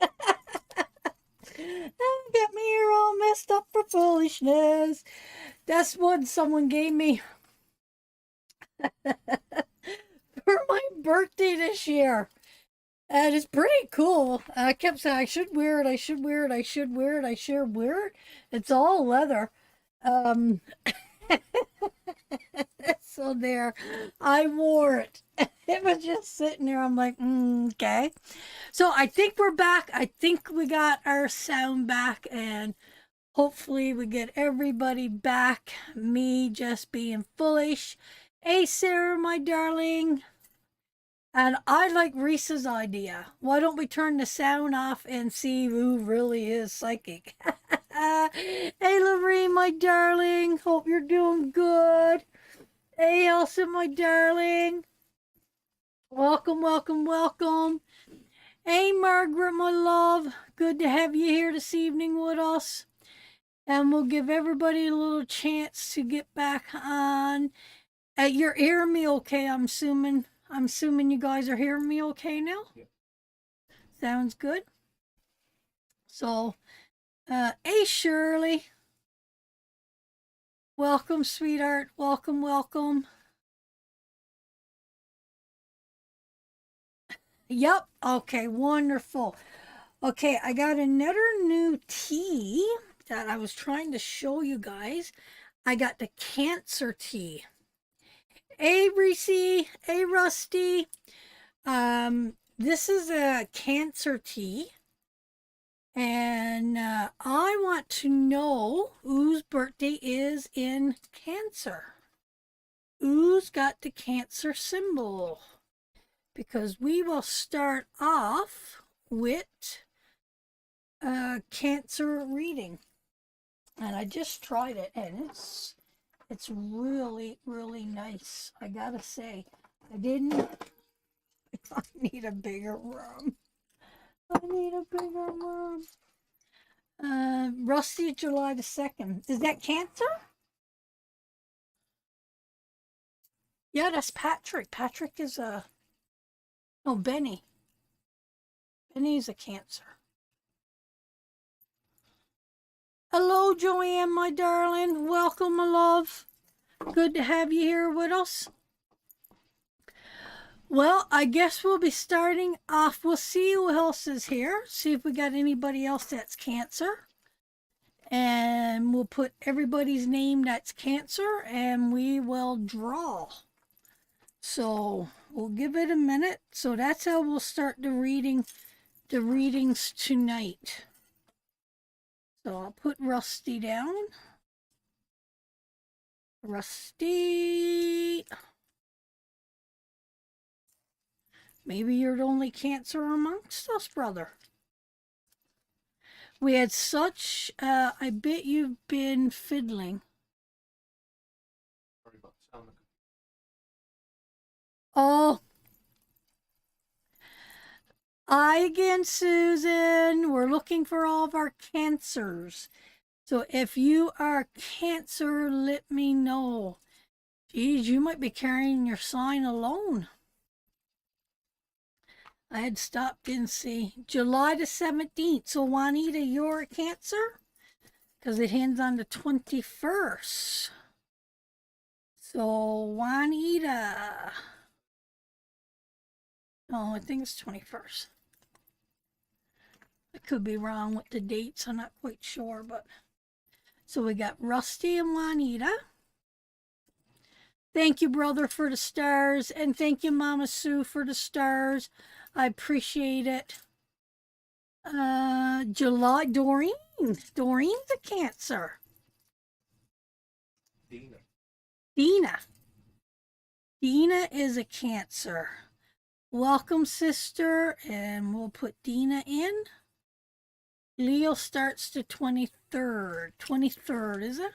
Get me here all messed up for foolishness. That's what someone gave me for my birthday this year. And it's pretty cool. I kept saying I should wear it, I should wear it, I should wear it, I should wear it. It's all leather. Um, so there, I wore it. It was just sitting there. I'm like, okay. So I think we're back. I think we got our sound back, and hopefully we get everybody back. Me just being foolish. Hey, Sarah, my darling. And I like Reese's idea. Why don't we turn the sound off and see who really is psychic? Hey, Lorraine, my darling. Hope you're doing good. Hey, Elsa, my darling. Welcome, welcome, welcome. Hey, Margaret, my love. Good to have you here this evening with us. And we'll give everybody a little chance to get back on. You're hearing me okay, I'm assuming. I'm assuming you guys are hearing me okay now? Yeah. Sounds good. So, hey, Shirley. Welcome, sweetheart. Welcome, welcome. Yep. Okay, wonderful. Okay, I got another new tea that I was trying to show you guys. I got the Cancer tea. Hey, Reese. Hey, Rusty. This is a Cancer tea. And I want to know whose birthday is in Cancer. Who's got the Cancer symbol? Because we will start off with Cancer reading. And I just tried it, and it's really, really nice. I gotta say, I need a bigger room. I need a bigger room. Rusty, July the 2nd. Is that Cancer? Yeah, that's Patrick. Patrick is Benny. Benny's a Cancer. Hello, Joanne, my darling. Welcome, my love. Good to have you here with us. Well, I guess we'll be starting off. We'll see who else is here. See if we got anybody else that's Cancer. And we'll put everybody's name that's Cancer, and we will draw. So we'll give it a minute. So that's how we'll start the readings tonight. So I'll put Rusty down. Rusty. Maybe you're the only Cancer amongst us, brother. We had such, I bet you've been fiddling. Oh. Hi again, Susan. We're looking for all of our Cancers. So if you are Cancer, let me know. Geez, you might be carrying your sign alone. I had stopped in see. July the 17th. So Juanita, you're a Cancer? Because it ends on the 21st. So Juanita. Oh, I think it's 21st. I could be wrong with the dates. I'm not quite sure, but so we got Rusty and Juanita. Thank you, brother, for the stars, and thank you, Mama Sue, for the stars. I appreciate it. July, Doreen. Doreen's a Cancer. Dina. Dina is a Cancer. Welcome, sister, and we'll put Dina in. Leo starts the 23rd. 23rd, is it?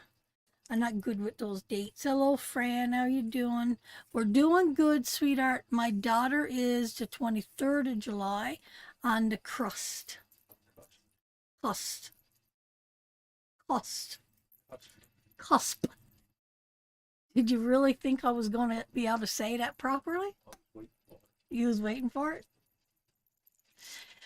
I'm not good with those dates. Hello, Fran. How you doing? We're doing good, sweetheart. My daughter is the 23rd of July on the crust. Cusp. Did you really think I was going to be able to say that properly? You was waiting for it?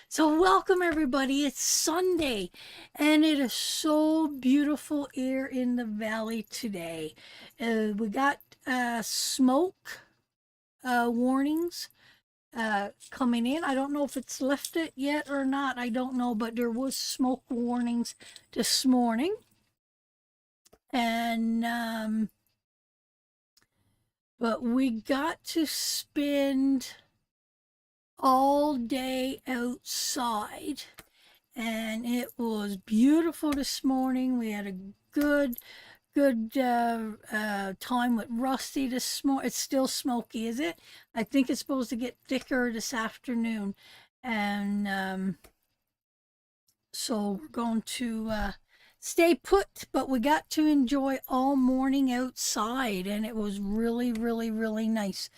So, welcome everybody. It's Sunday, and it is so beautiful here in the valley today. We got smoke warnings coming in. I don't know if it's lifted yet or not. I don't know, but there was smoke warnings this morning, and but we got to spend all day outside, and it was beautiful this morning. We had a good time with Rusty this morning. It's still smoky, is it? I think it's supposed to get thicker this afternoon, and so we're going to stay put, but we got to enjoy all morning outside, and it was really, really, really nice.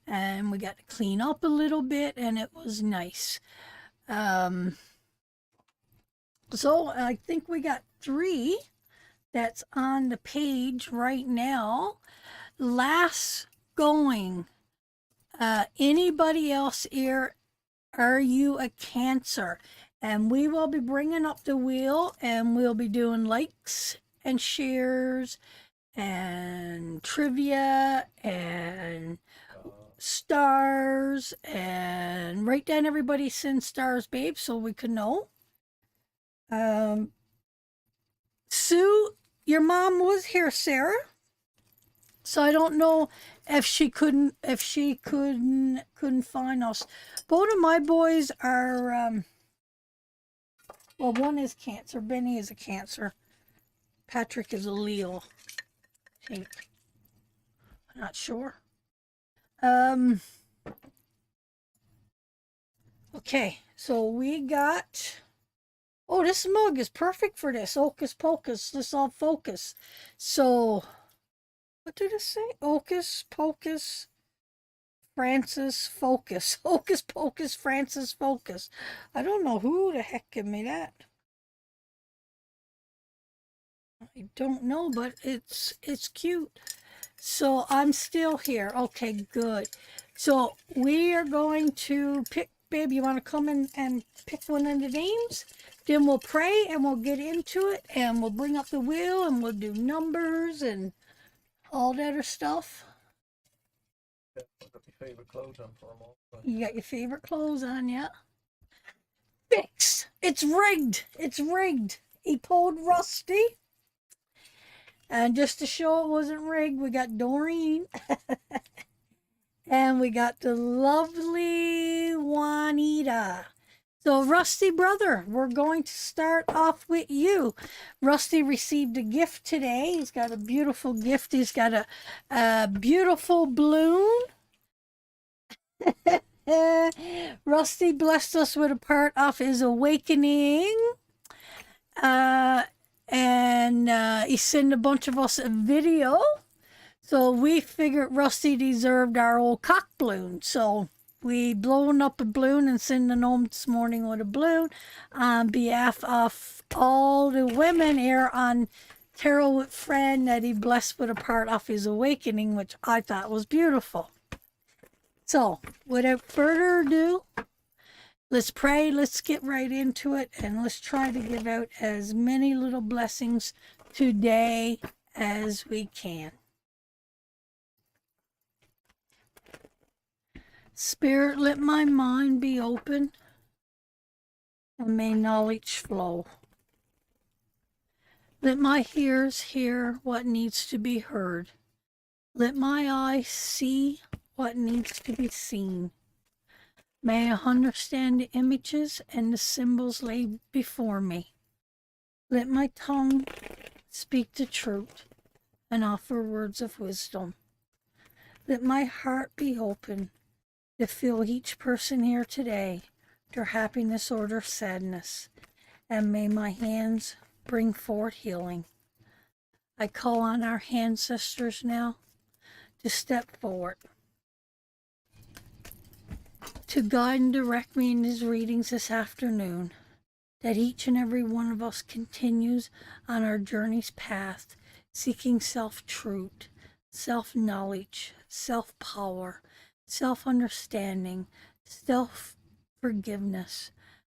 And we got to clean up a little bit, and it was nice. So I think we got 3 that's on the page right now. Last going. Anybody else here? Are you a Cancer? And we will be bringing up the wheel, and we'll be doing likes and shares and trivia and stars, and write down everybody send stars, babe, so we could know. Sue, your mom was here, Sarah. So I don't know if she couldn't find us. Both of my boys are well, one is Cancer. Benny is a Cancer. Patrick is a Leo. I think. I'm not sure. Okay, so we got. Oh, this mug is perfect for this. Hocus pocus. Let's all focus. So, what did it say? Hocus pocus. Francis Focus. Hocus pocus. Francis Focus. I don't know who the heck gave me that. I don't know, but it's cute. So I'm still here. Okay, good. So we are going to pick, babe, you want to come in and pick one of the names? Then we'll pray and we'll get into it, and we'll bring up the wheel and we'll do numbers and all that other stuff. Yeah, I've got my favorite clothes on for them all. You got your favorite clothes on, yeah? Fixed. It's rigged. It's rigged. He pulled Rusty. And just to show it wasn't rigged, we got Doreen. And we got the lovely Juanita. So, Rusty brother, we're going to start off with you. Rusty received a gift today. He's got a beautiful gift. He's got a beautiful balloon. Rusty blessed us with a part of his awakening. And he sent a bunch of us a video. So we figured Rusty deserved our old cock balloon. So we blown up a balloon and sent it home this morning with a balloon on behalf of all the women here on Tarot with Fran that he blessed with a part of his awakening, which I thought was beautiful. So without further ado, let's pray, let's get right into it, and let's try to give out as many little blessings today as we can. Spirit, let my mind be open, and may knowledge flow. Let my ears hear what needs to be heard. Let my eyes see what needs to be seen. May I understand the images and the symbols laid before me. Let my tongue speak the truth and offer words of wisdom. Let my heart be open to feel each person here today, their happiness or their sadness, and may my hands bring forth healing. I call on our ancestors now to step forward, to guide and direct me in these readings this afternoon, that each and every one of us continues on our journey's path, seeking self-truth, self-knowledge, self-power, self-understanding, self-forgiveness,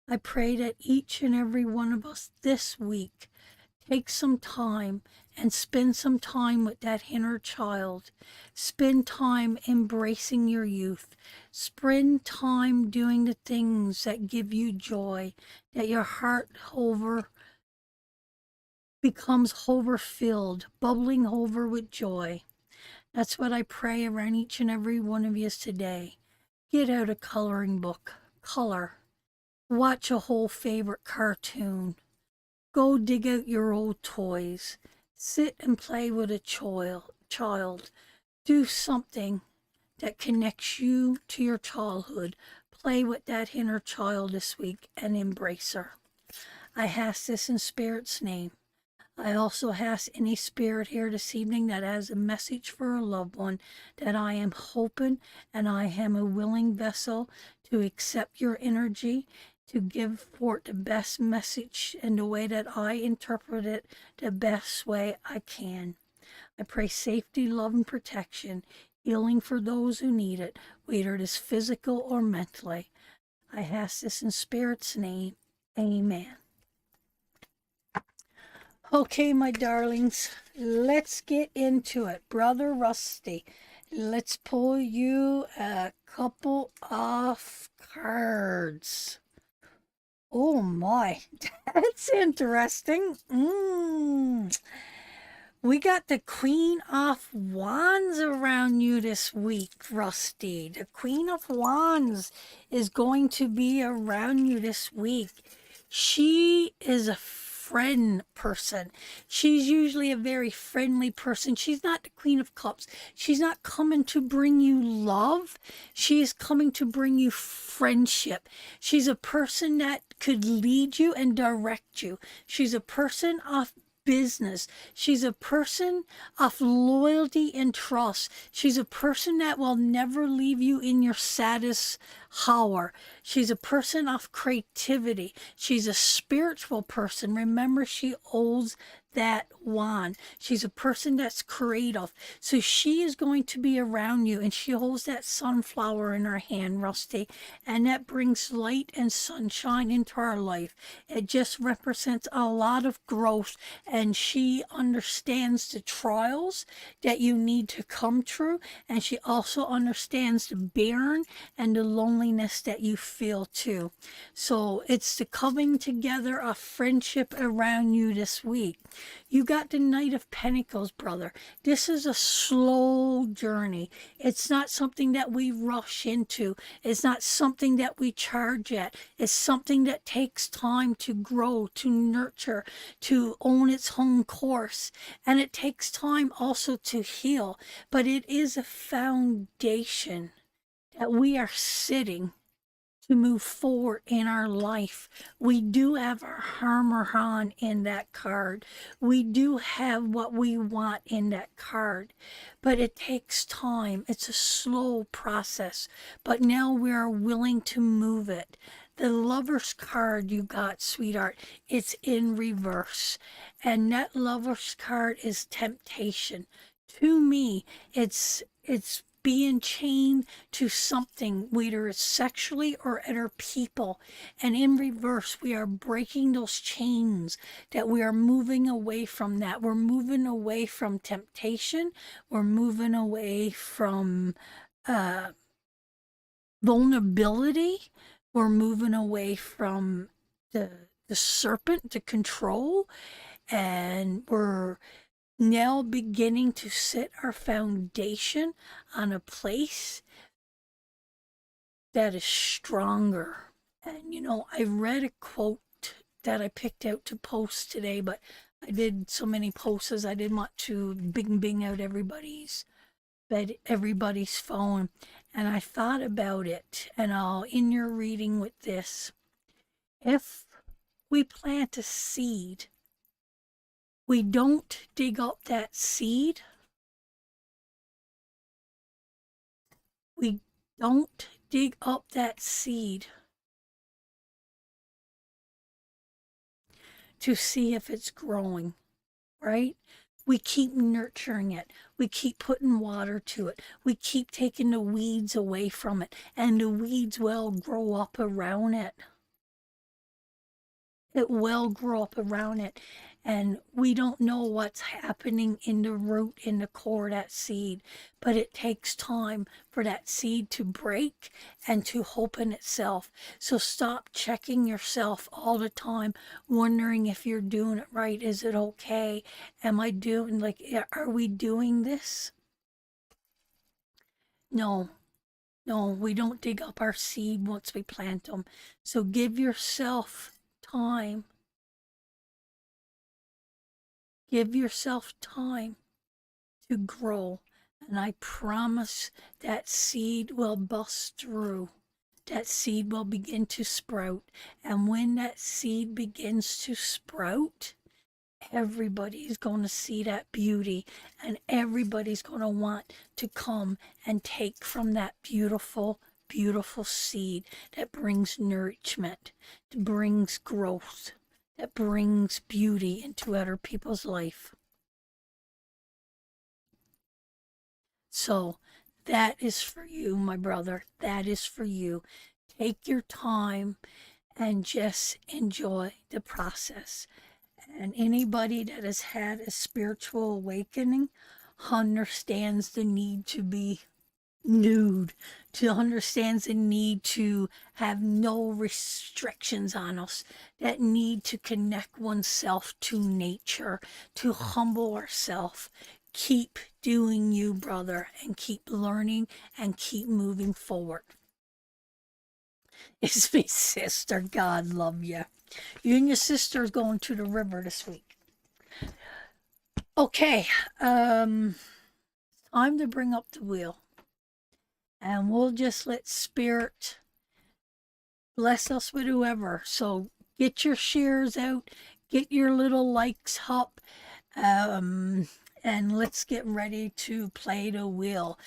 I pray that each and every one of us this week take some time and spend some time with that inner child. Spend time embracing your youth. Spend time doing the things that give you joy, that your heart becomes overfilled, bubbling over with joy. That's what I pray around each and every one of you today. Get out a coloring book, color, watch a whole favorite cartoon, go dig out your old toys, sit and play with a child. Do something that connects you to your childhood. Play with that inner child this week and embrace her. I ask this in Spirit's name. I also ask any spirit here this evening that has a message for a loved one, that I am hoping and I am a willing vessel to accept your energy, to give forth the best message in the way that I interpret it the best way I can. I pray safety, love, and protection, healing for those who need it, whether it is physical or mentally. I ask this in Spirit's name. Amen. Okay, my darlings, let's get into it. Brother Rusty, let's pull you a couple of cards. Oh my, that's interesting. We got the Queen of Wands around you this week, Rusty. The Queen of Wands is going to be around you this week. She is a friend person. She's usually a very friendly person. She's not the Queen of Cups. She's not coming to bring you love. She is coming to bring you friendship. She's a person that could lead you and direct you. She's a person of business. She's a person of loyalty and trust. She's a person that will never leave you in your saddest hour. She's a person of creativity. She's a spiritual person. Remember, she holds that wand. She's a person that's creative. So she is going to be around you, and she holds that sunflower in her hand, Rusty, and that brings light and sunshine into our life. It just represents a lot of growth, and she understands the trials that you need to come through, and she also understands the barren and the loneliness that you feel too. So it's the coming together of friendship around you this week. You got the Knight of Pentacles, brother. This is a slow journey. It's not something that we rush into. It's not something that we charge at. It's something that takes time to grow, to nurture, to own its own course. And it takes time also to heal. But it is a foundation that we are sitting to move forward in our life. We do have our armor on in that card. We do have what we want in that card. But it takes time. It's a slow process. But now we are willing to move it. The Lover's card you got, sweetheart, it's in reverse. And that Lover's card is temptation. To me, it's being chained to something, whether it's sexually or other people. And in reverse, we are breaking those chains, that we are moving away from that. We're moving away from temptation. We're moving away from vulnerability. We're moving away from the serpent, to control. And we're now beginning to set our foundation on a place that is stronger. And I read a quote that I picked out to post today, but I did so many posts as I didn't want to bing out everybody's phone. And I thought about it, and I'll in your reading with this. If we plant a seed, we don't dig up that seed. We don't dig up that seed to see if it's growing, right? We keep nurturing it. We keep putting water to it. We keep taking the weeds away from it, and the weeds will grow up around it. It will grow up around it. And we don't know what's happening in the root, in the core of that seed. But it takes time for that seed to break and to open itself. So stop checking yourself all the time, wondering if you're doing it right. Is it okay? Am I doing, like, are we doing this? No, no, we don't dig up our seed once we plant them. So give yourself time. Give yourself time to grow. And I promise that seed will bust through. That seed will begin to sprout. And when that seed begins to sprout, everybody's going to see that beauty, and everybody's going to want to come and take from that beautiful, beautiful seed that brings nourishment, that brings growth, that brings beauty into other people's life. So that is for you, my brother. That is for you. Take your time and just enjoy the process. And anybody that has had a spiritual awakening understands the need to be nude, to understands the need to have no restrictions on us, that need to connect oneself to nature, to humble ourselves. Keep doing you, brother, and keep learning and keep moving forward. It's my sister. God love you. You and your sister is going to the river this week. Okay, time to bring up the wheel. And we'll just let Spirit bless us with whoever. So get your shares out, get your little likes up, and let's get ready to play the wheel.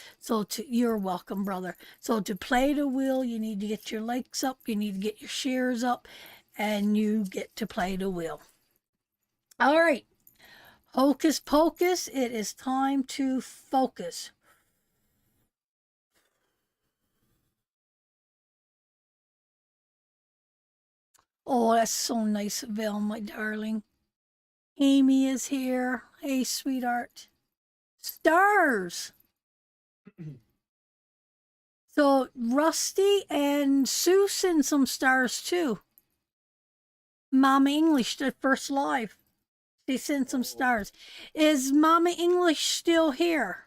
You're welcome, brother. So to play the wheel, you need to get your likes up, you need to get your shares up, and you get to play the wheel. All right. Hocus pocus, it is time to focus. Oh, that's so nice of Elle, my darling. Amy is here. Hey, sweetheart. Stars. So Rusty and Sue send some stars too. Mama English, the first live. She sent some stars. Is Mama English still here?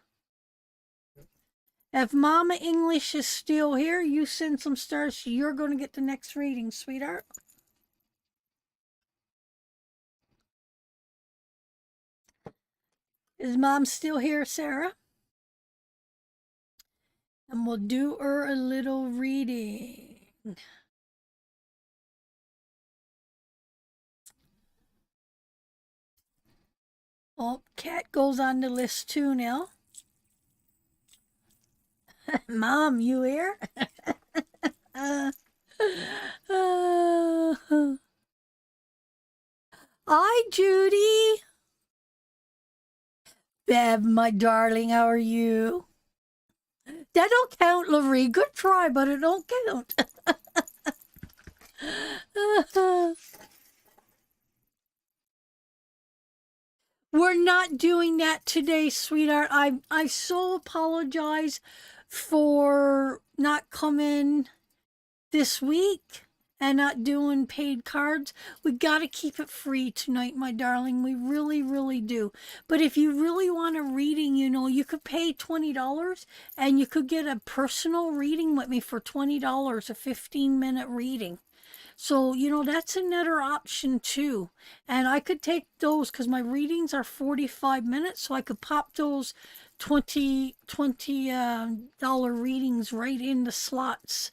If Mama English is still here, you send some stars. You're going to get the next reading, sweetheart. Is Mom still here, Sarah? And we'll do her a little reading. Oh, Cat goes on the list too now. Mom, you here? Hi, Judy. Bev, my darling, how are you? That don't count, Laurie. Good try, but it don't count. We're not doing that today, sweetheart. I so apologize for not coming this week and not doing paid cards. We got to keep it free tonight, my darling. We really, really do. But if you really want a reading, you could pay $20 and you could get a personal reading with me for $20, a 15-minute reading. So, that's another option too. And I could take those because my readings are 45 minutes. So I could pop those $20 readings right in the slots.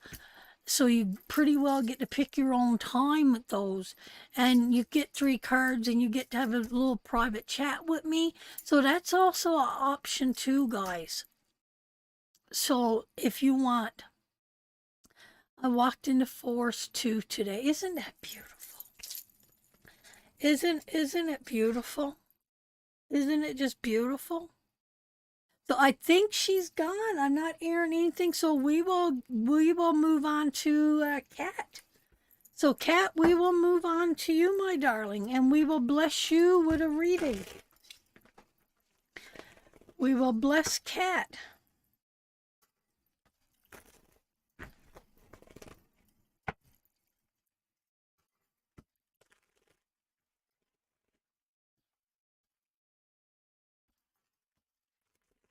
So you pretty well get to pick your own time with those. And you get 3 cards and you get to have a little private chat with me. So that's also an option too, guys. So if you want, I walked into Forest 2 today. Isn't that beautiful? Isn't it beautiful? Isn't it just beautiful? So I think she's gone. I'm not hearing anything. So we will move on to Cat. So, Kat, we will move on to you, my darling, and we will bless you with a reading. We will bless Kat.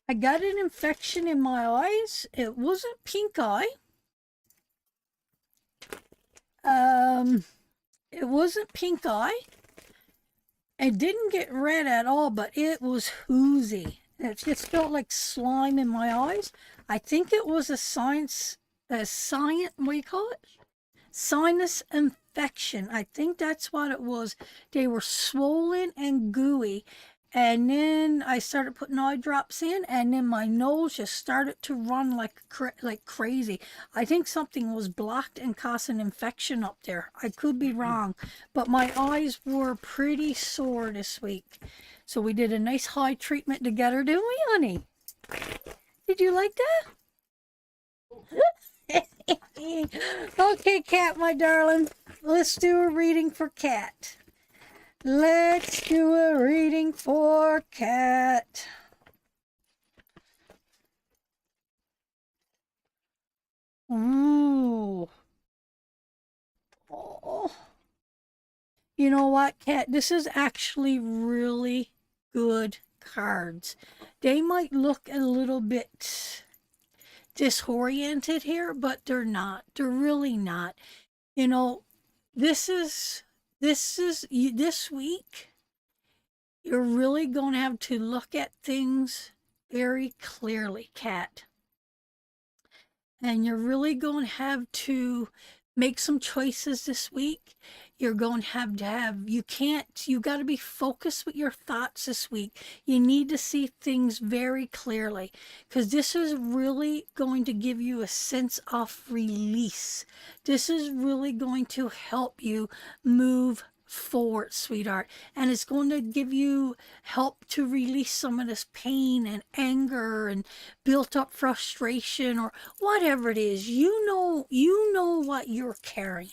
I got an infection in my eyes. It wasn't pink eye. It wasn't pink eye. It didn't get red at all, but it was oozy. It just felt like slime in my eyes. I think it was what do you call it? Sinus infection. I think that's what it was. They were swollen and gooey. And then I started putting eye drops in, and then my nose just started to run like crazy. I think something was blocked and caused an infection up there. I could be wrong, but my eyes were pretty sore this week. So we did a nice high treatment together, didn't we, honey? Did you like that? Okay, Kat, my darling. Let's do a reading for Kat. Let's do a reading for Kat. Ooh. Oh. You know what, Kat? This is actually really good cards. They might look a little bit disoriented here, but they're not. They're really not. You know, this week, you're really going to have to look at things very clearly, Kat. And you're really going to have to make some choices this week. You're going to have, you got to be focused with your thoughts this week. You need to see things very clearly because this is really going to give you a sense of release. This is really going to help you move forward, sweetheart, and it's going to give you help to release some of this pain and anger and built up frustration or whatever it is. You know what you're carrying.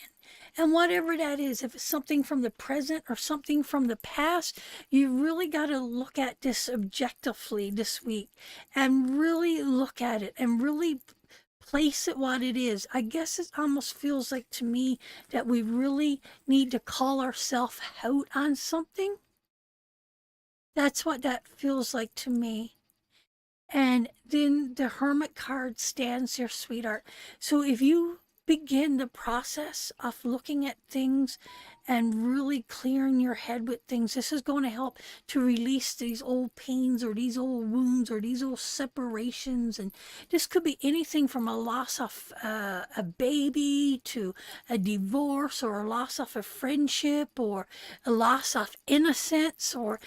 And whatever that is, if it's something from the present or something from the past, you really got to look at this objectively this week and really look at it and really place it what it is. I guess it almost feels like to me that we really need to call ourselves out on something. That's what that feels like to me. And then the Hermit card stands there, sweetheart. So if you begin the process of looking at things and really clearing your head with things, this is going to help to release these old pains or these old wounds or these old separations. And this could be anything from a loss of a baby to a divorce or a loss of a friendship or a loss of innocence or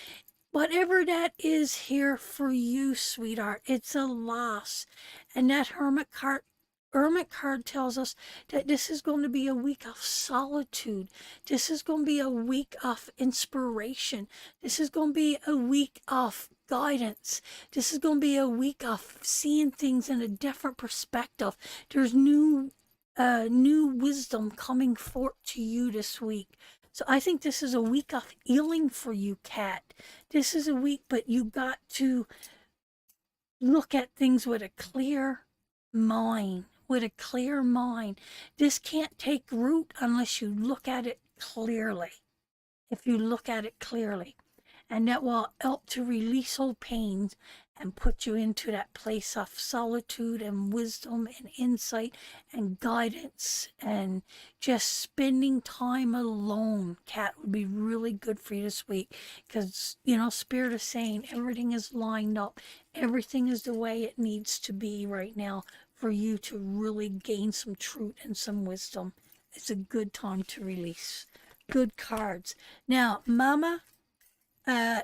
whatever that is here for you, sweetheart. It's a loss. And that Hermit card tells us that this is going to be a week of solitude. This is going to be a week of inspiration. This is going to be a week of guidance. This is going to be a week of seeing things in a different perspective. There's new wisdom coming forth to you this week. So I think this is a week of healing for you, Kat. This is a week, but you got to look at things with a clear mind. With a clear mind. This can't take root unless you look at it clearly. If you look at it clearly. And that will help to release old pains and put you into that place of solitude and wisdom and insight and guidance and just spending time alone. Kat, would be really good for you this week because, Spirit is saying everything is lined up. Everything is the way it needs to be right now for you to really gain some truth and some wisdom. It's a good time to release. Good cards. Now, Mama,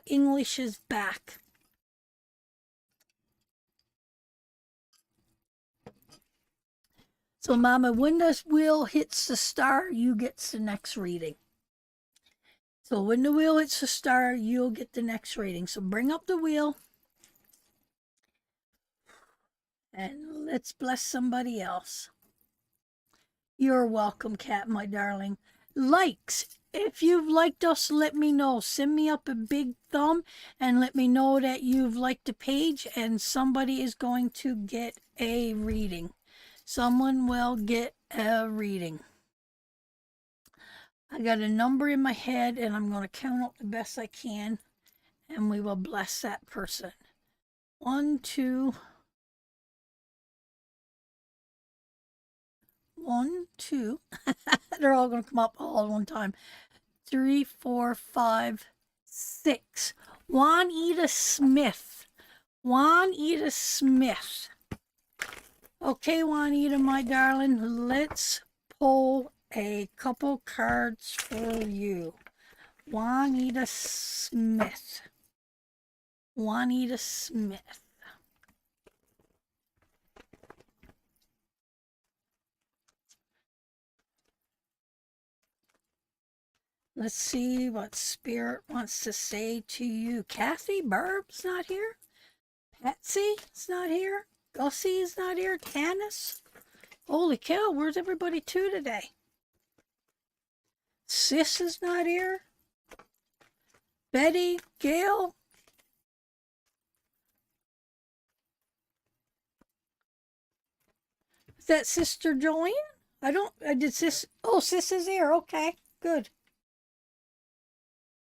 English is back. So, Mama, when this wheel hits the star, you get the next reading. So, when the wheel hits the star, you'll get the next reading. So, bring up the wheel. And let's bless somebody else. You're welcome, Cat, my darling. Likes. If you've liked us, let me know. Send me up a big thumb and let me know that you've liked the page, and somebody is going to get a reading. Someone will get a reading. I got a number in my head and I'm going to count up the best I can, and we will bless that person. 1, 2, 1, 2. They're all going to come up all at one time. 3, 4, 5, 6. Juanita Smith. Juanita Smith. Okay, Juanita, my darling, let's pull a couple cards for you. Juanita Smith. Juanita Smith. Let's see what Spirit wants to say to you. Kathy Burb's not here. Patsy's not here. Gussie's not here. Tanis. Holy cow, where's everybody to today? Sis is not here. Betty, Gail. Is that Sister Joanne? I did sis. Oh, sis is here. Okay, good.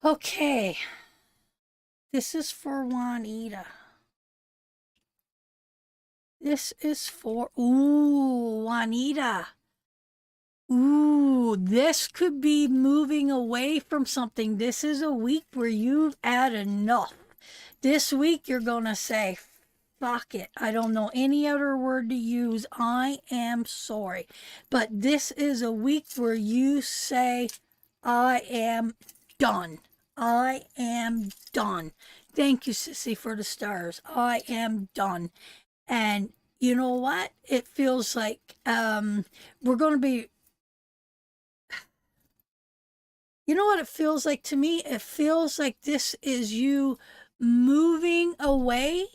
Okay. This is for Juanita. This is for, ooh, Juanita. Ooh, this could be moving away from something. This is a week where you've had enough. This week you're going to say, fuck it. I don't know any other word to use. I am sorry. But this is a week where you say, I am done. I am done. Thank you, Sissy, for the stars. I am done. And you know what? It feels like we're going to be. You know what it feels like to me? It feels like this is you moving away.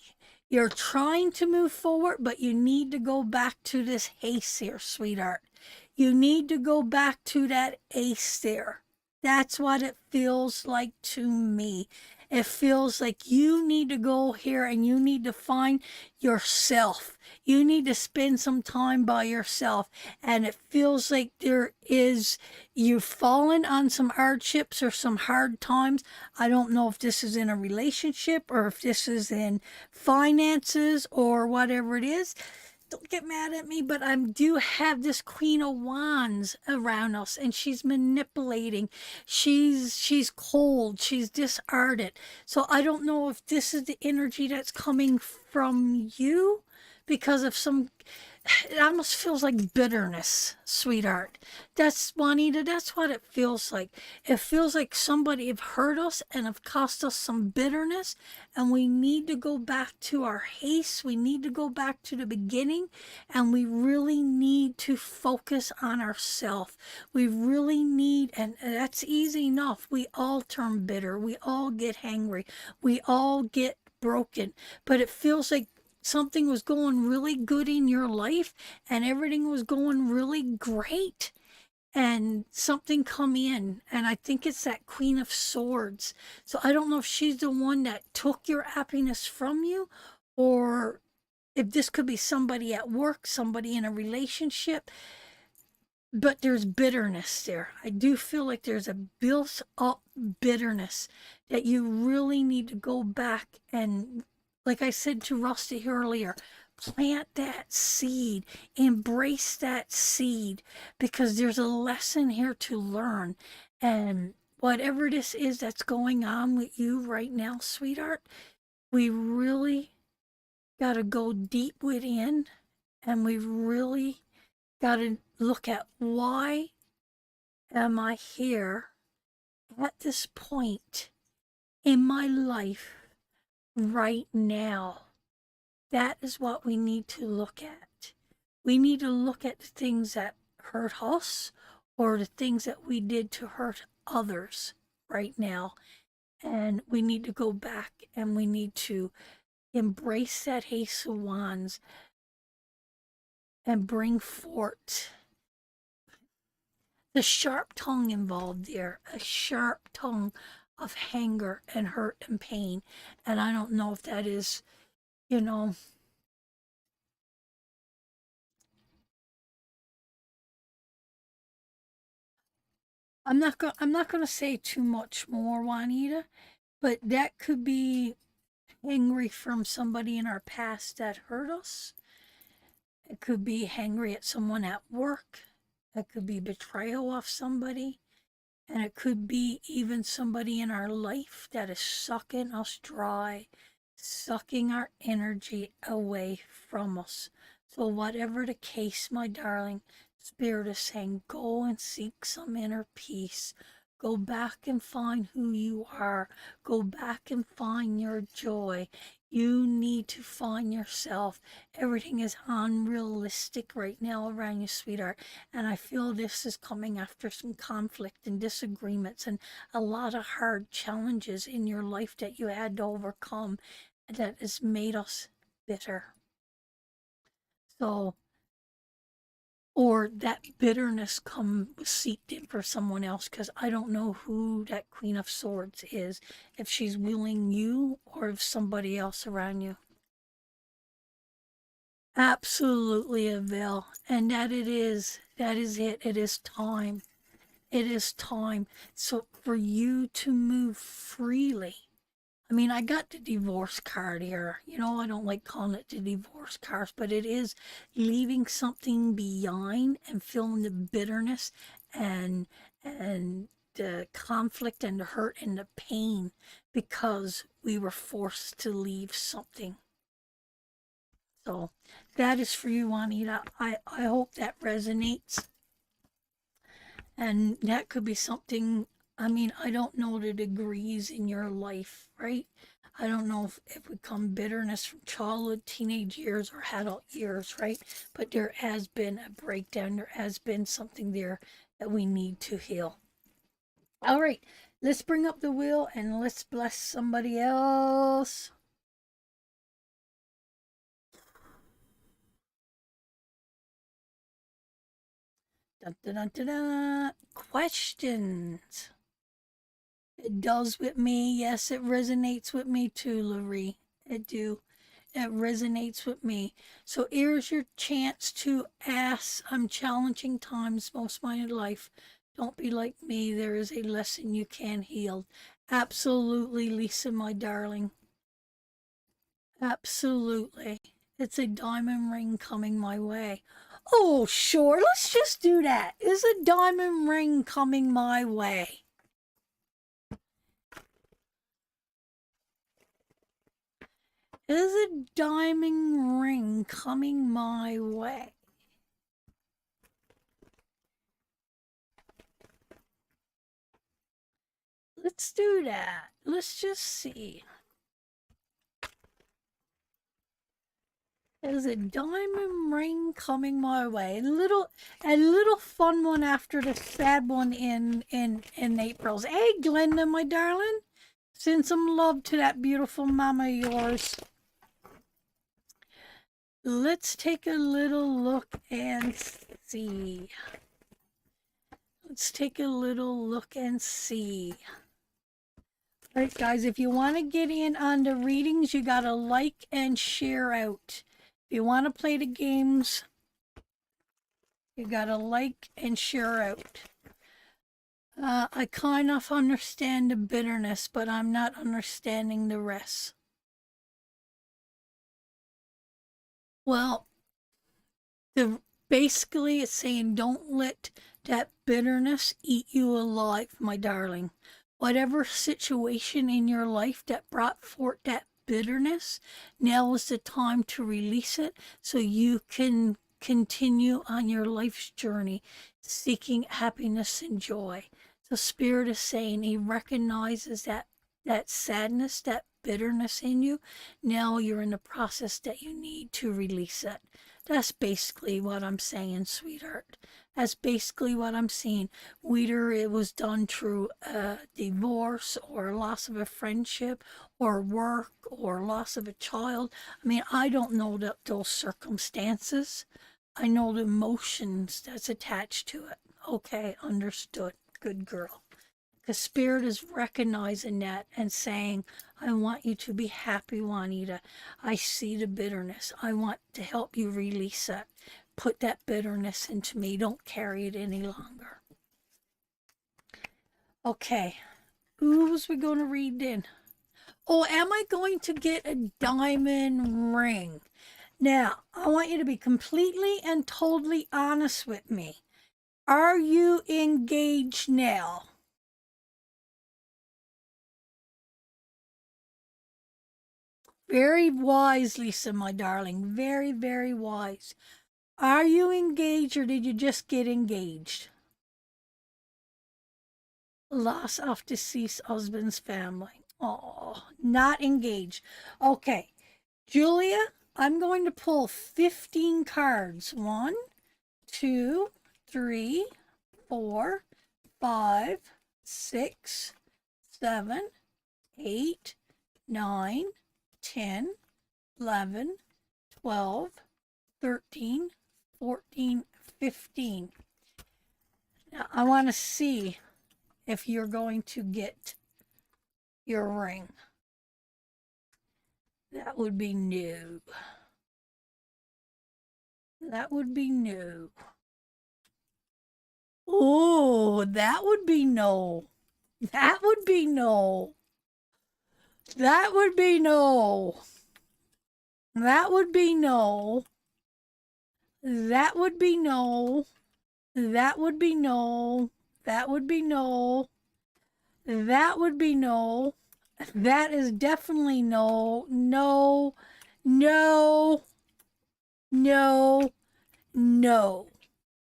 You're trying to move forward, but you need to go back to this haste here, sweetheart. You need to go back to that ace there. That's what it feels like to me. It feels like you need to go here and you need to find yourself. You need to spend some time by yourself. And it feels like you've fallen on some hardships or some hard times. I don't know if this is in a relationship or if this is in finances or whatever it is. Don't get mad at me, but I do have this Queen of Wands around us, and she's manipulating. She's cold. She's disheartened. So I don't know if this is the energy that's coming from you because of some. It almost feels like bitterness, sweetheart. That's Juanita. That's what it feels like. It feels like somebody have hurt us and have cost us some bitterness, and we need to go back to our haste. We need to go back to the beginning, and we really need to focus on ourselves. We really need, and that's easy enough. We all turn bitter. We all get hangry. We all get broken. But it feels like something was going really good in your life and everything was going really great, and something come in, and I think it's that Queen of Swords. So I don't know if she's the one that took your happiness from you, or if this could be somebody at work, somebody in a relationship, but there's bitterness there. I do feel like there's a built up bitterness that you really need to go back and, like I said to Rusty earlier, plant that seed, embrace that seed, because there's a lesson here to learn. And whatever this is that's going on with you right now, sweetheart, we really got to go deep within, and we really got to look at, why am I here at this point in my life right now? That is what we need to look at. We need to look at the things that hurt us or the things that we did to hurt others right now. And we need to go back and we need to embrace that Ace of Wands and bring forth the sharp tongue involved there, a sharp tongue of anger and hurt and pain. And I don't know if that is, you know, I'm not going to say too much more, Juanita, but that could be angry from somebody in our past that hurt us. It could be angry at someone at work. It could be betrayal of somebody. And it could be even somebody in our life that is sucking us dry, sucking our energy away from us. So, whatever the case, my darling, Spirit is saying, go and seek some inner peace. Go back and find who you are. Go back and find your joy. You need to find yourself. Everything is unrealistic right now around you, sweetheart. And I feel this is coming after some conflict and disagreements and a lot of hard challenges in your life that you had to overcome that has made us bitter. So, or that bitterness come seeped in for someone else, because I don't know who that Queen of Swords is, if she's wheeling you or if somebody else around you. Absolutely, Avil. And that is it. It is time. It is time. So for you to move freely. I mean, I got the divorce card here. You know, I don't like calling it the divorce cards, but it is leaving something behind and feeling the bitterness and the conflict and the hurt and the pain because we were forced to leave something. So that is for you, Juanita. I hope that resonates. And that could be something, I mean, I don't know the degrees in your life, right? I don't know if we come bitterness from childhood, teenage years, or adult years, right? But there has been a breakdown. There has been something there that we need to heal. All right, let's bring up the wheel and let's bless somebody else. Dun, dun, dun, dun, dun. Questions. It does with me. Yes, it resonates with me too, Larry. It do. It resonates with me. So here's your chance to ask. I'm challenging times, most of my life. Don't be like me. There is a lesson you can heal. Absolutely, Lisa, my darling. Absolutely. It's a diamond ring coming my way. Oh, sure. Let's just do that. Is a diamond ring coming my way? Is a diamond ring coming my way? Let's do that. Let's just see. Is a diamond ring coming my way? A little fun one after the sad one in April's. Hey, Glenda, my darling, send some love to that beautiful mama of yours. Let's take a little look and see. Let's take a little look and see. All right, guys, if you want to get in on the readings, you got to like and share out. If you want to play the games, you got to like and share out. I kind of understand the bitterness, but I'm not understanding the rest. Well, the basically it's saying don't let that bitterness eat you alive, my darling. Whatever situation in your life that brought forth that bitterness, now is the time to release it so you can continue on your life's journey seeking happiness and joy. The Spirit is saying He recognizes that sadness, that bitterness in you. Now you're in the process that you need to release it. That's basically what I'm saying, sweetheart. That's basically what I'm seeing. Whether it was done through a divorce or loss of a friendship or work or loss of a child. I mean, I don't know those circumstances. I know the emotions that's attached to it. Okay, understood. Good girl. The spirit is recognizing that and saying, I want you to be happy, Juanita. I see the bitterness. I want to help you release it. Put that bitterness into me. Don't carry it any longer. Okay. Who's we going to read then? Oh, am I going to get a diamond ring? Now, I want you to be completely and totally honest with me. Are you engaged now? Very wise, Lisa, my darling. Very, very wise. Are you engaged or did you just get engaged? Loss of deceased husband's family. Oh, not engaged. Okay. Julia, I'm going to pull 15 cards. 1, 2, 3, 4, 5, 6, 7, 8, 9, 10, 11, 12, 13, 14, 15. Now, I want to see if you're going to get your ring. That would be no. That would be no. Oh, that would be no. That would be no. That would be no. That would be no. That would be no. That would be no. That would be no. That would be no. That is definitely no. No. No. No. No.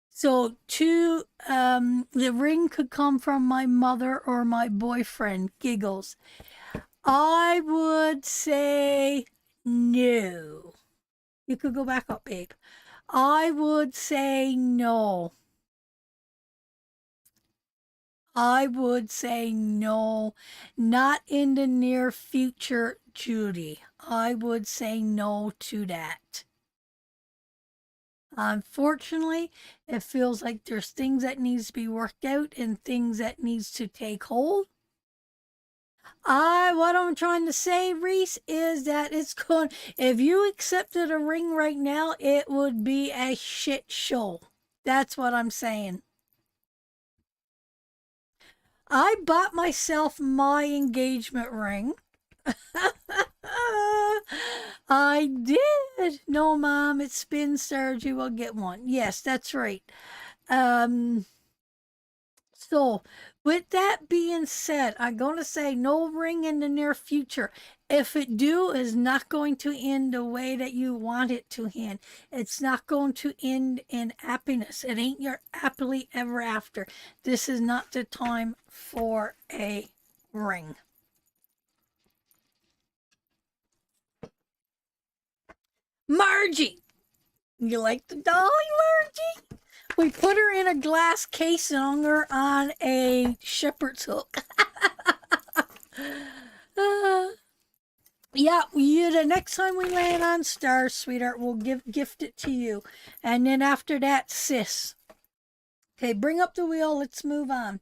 So the ring could come from my mother or my boyfriend. Giggles. I would say no. You could go back up, babe. I would say no. I would say no. Not in the near future, Judy. I would say no to that. Unfortunately, it feels like there's things that needs to be worked out and things that needs to take hold. What I'm trying to say, Reese, is that it's going. If you accepted a ring right now, it would be a shit show. That's what I'm saying. I bought myself my engagement ring. I did. No, Mom, it's been served. You will get one. Yes, that's right. Um, So, with that being said, I'm going to say no ring in the near future. If it do, is not going to end the way that you want it to end. It's not going to end in happiness. It ain't your happily ever after. This is not the time for a ring. Margie! You like the dolly, Margie? We put her in a glass case and hung her on a shepherd's hook. Yeah, the next time we land on stars, sweetheart, we'll gift it to you. And then after that, sis. Okay, bring up the wheel. Let's move on.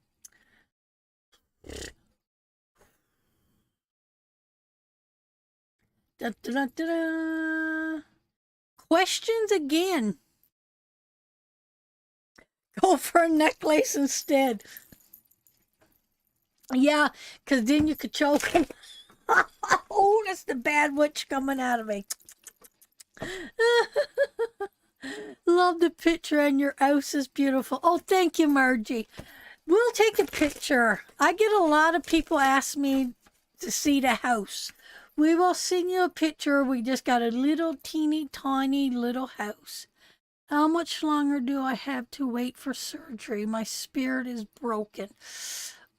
Da, da, da, da, da. Questions again. Go for a necklace instead. Yeah, because then you could choke him. Oh, that's the bad witch coming out of me. Love the picture, and your house is beautiful. Oh, thank you, Margie. We'll take a picture. I get a lot of people ask me to see the house. We will send you a picture. We just got a little teeny tiny little house. How much longer do I have to wait for surgery? My spirit is broken.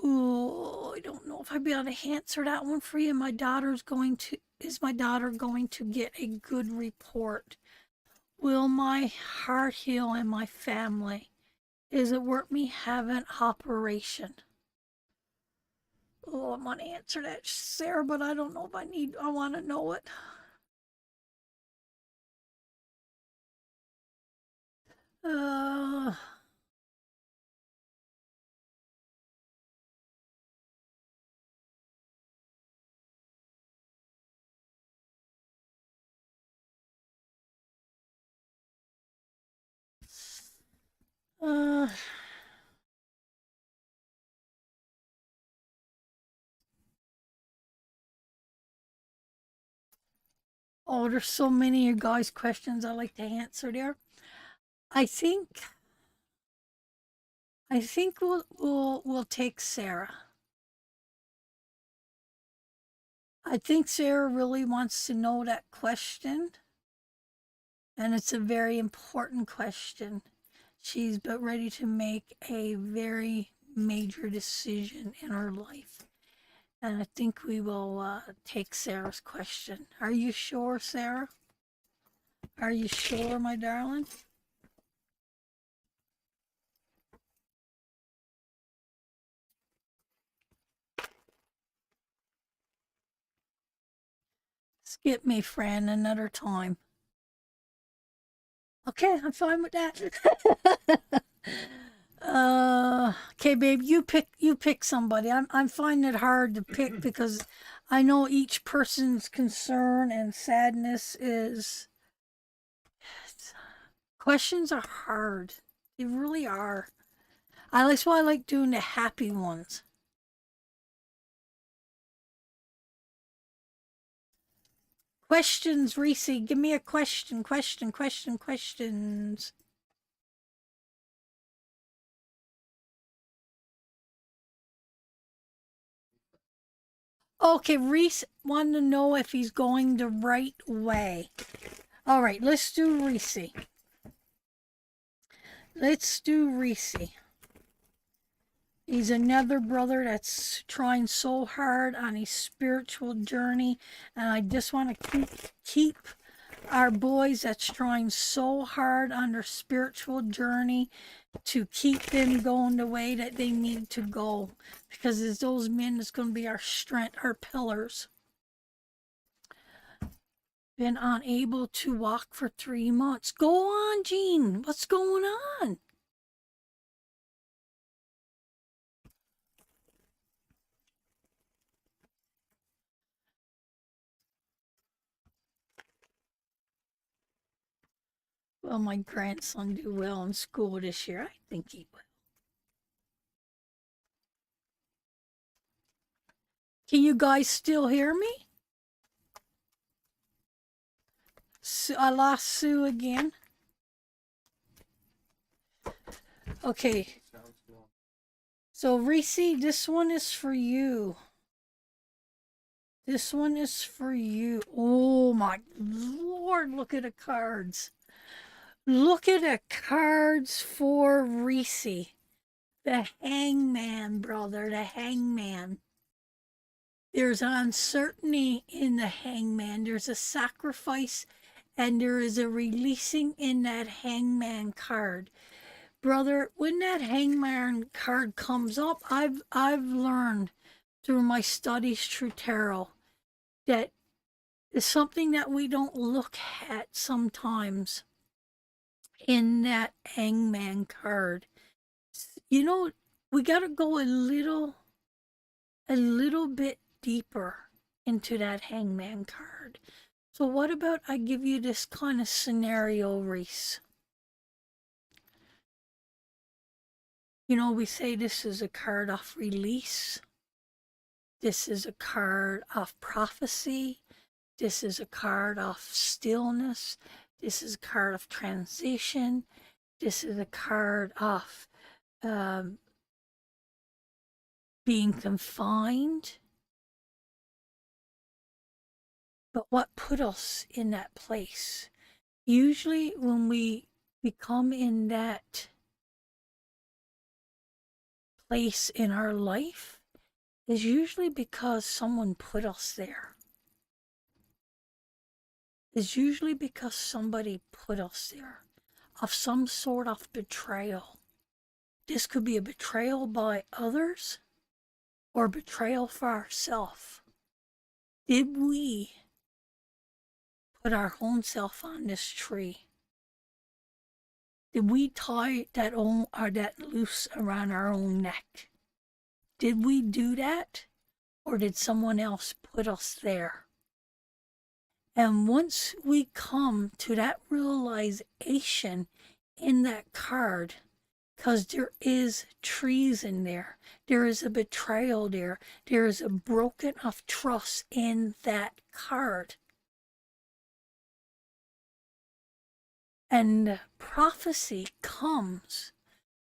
Oh, I don't know if I'd be able to answer that one for you. Is my daughter going to get a good report? Will my heart heal and my family? Is it worth me having an operation? Oh, I want to answer that, Sarah, but I don't know if I want to know it. Uh, Oh, there's so many of you guys' questions I like to answer there. I think we'll take Sarah. I think Sarah really wants to know that question, and it's a very important question. She's about ready to make a very major decision in her life. And I think we will take Sarah's question. Are you sure, Sarah? Are you sure, my darling? Skip me, Fran, another time. Okay, I'm fine with that. Okay, babe, you pick somebody. I'm finding it hard to pick because I know each person's concern and sadness is questions are hard. They really are. That's why I like doing the happy ones. Questions, Reese. Give me a question. Questions. Okay, Reese wanted to know if he's going the right way. All right, let's do Reese. Let's do Reese. He's another brother that's trying so hard on his spiritual journey, and I just want to keep our boys that's trying so hard on their spiritual journey to keep them going the way that they need to go, because it's those men that's going to be our strength, our pillars. Been unable to walk for 3 months. Go on, Jean. What's going on? Will my grandson do well in school this year? I think he will. Can you guys still hear me? I lost Sue again. Okay. So, Reese, this one is for you. This one is for you. Oh my Lord, look at the cards. Look at the cards for Reese. The hangman, brother, the hangman. There's uncertainty in the hangman. There's a sacrifice and there is a releasing in that hangman card. Brother, when that hangman card comes up, I've learned through my studies through tarot that it's something that we don't look at sometimes in that hangman card. You know, we got to go a little bit deeper into that hangman card. So what about I give you this kind of scenario, Reese? You know, we say this is a card of release. This is a card of prophecy. This is a card of stillness. This is a card of transition. This is a card of being confined. But what put us in that place? Usually when we become in that place in our life is usually because someone put us there. It's usually because somebody put us there of some sort of betrayal. This could be a betrayal by others or betrayal for ourselves. Did we put our own self on this tree? Did we tie that noose around our own neck? Did we do that? Or did someone else put us there? And once we come to that realization in that card, because there is treason there. There is a betrayal there. There is a broken of trust in that card. And prophecy comes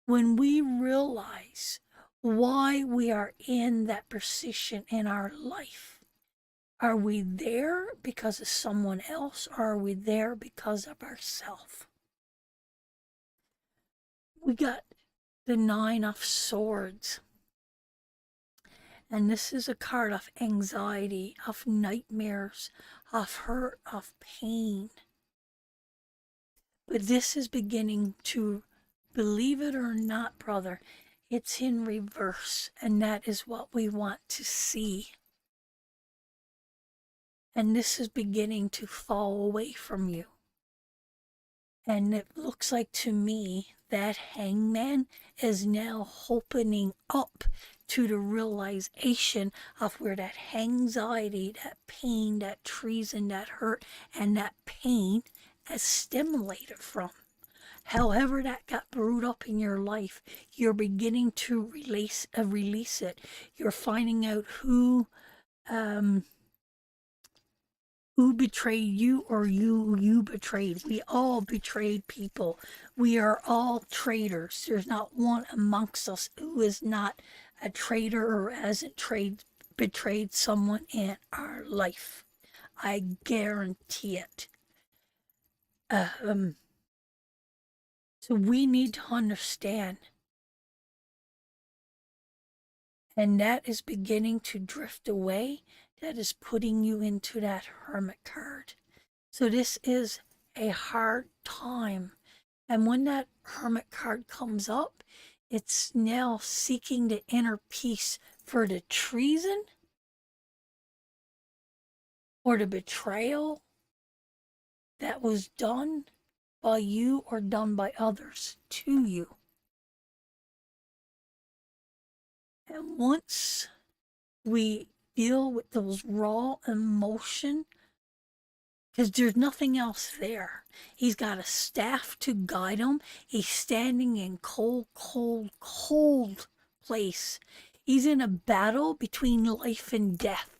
when we realize why we are in that position in our life. Are we there because of someone else, or are we there because of ourselves? We got the Nine of Swords. And this is a card of anxiety, of nightmares, of hurt, of pain. But this is beginning to, believe it or not, brother, it's in reverse. And that is what we want to see. And this is beginning to fall away from you. And it looks like to me that Hangman is now opening up to the realization of where that anxiety, that pain, that treason, that hurt, and that pain is stimulated from. However that got brewed up in your life, you're beginning to release it. You're finding out who betrayed you, or you betrayed. We all betrayed people. We are all traitors. There's not one amongst us who is not a traitor or hasn't betrayed someone in our life. I guarantee it. So we need to understand. And that is beginning to drift away. That is putting you into that Hermit card. So this is a hard time. And when that Hermit card comes up, it's now seeking the inner peace for the treason or the betrayal that was done by you or done by others to you. And once we deal with those raw emotion, because there's nothing else there. He's got a staff to guide him. He's standing in cold, cold, cold place. He's in a battle between life and death.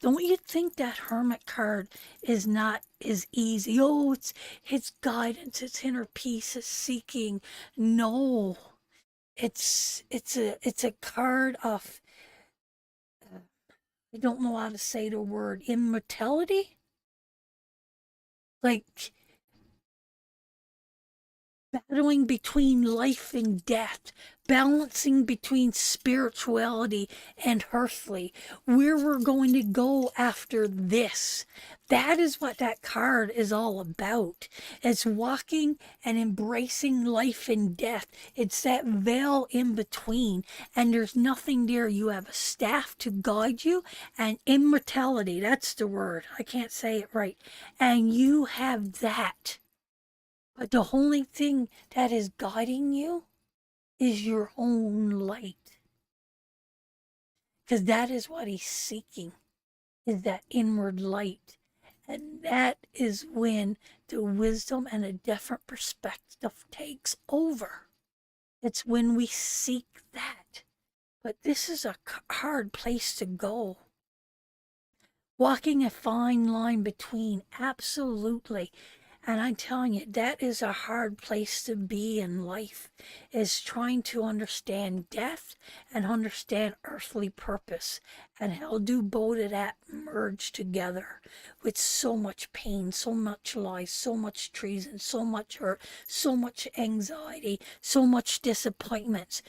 Don't you think that Hermit card is not as easy? Oh, it's guidance, it's inner peace, it's seeking. No, it's a card of, I don't know how to say the word, immortality. Like battling between life and death, balancing between spirituality and earthly, where we're going to go after this. That is what that card is all about. It's walking and embracing life and death. It's that veil in between, and there's nothing there. You have a staff to guide you, and immortality, that's the word. I can't say it right. And you have that. But the only thing that is guiding you is your own light. Because that is what he's seeking, is that inward light. And that is when the wisdom and a different perspective takes over. It's when we seek that. But this is a hard place to go. Walking a fine line between, absolutely. And I'm telling you, that is a hard place to be in life, is trying to understand death and understand earthly purpose, and how do both of that merge together with so much pain, so much lies, so much treason, so much hurt, so much anxiety, so much disappointments,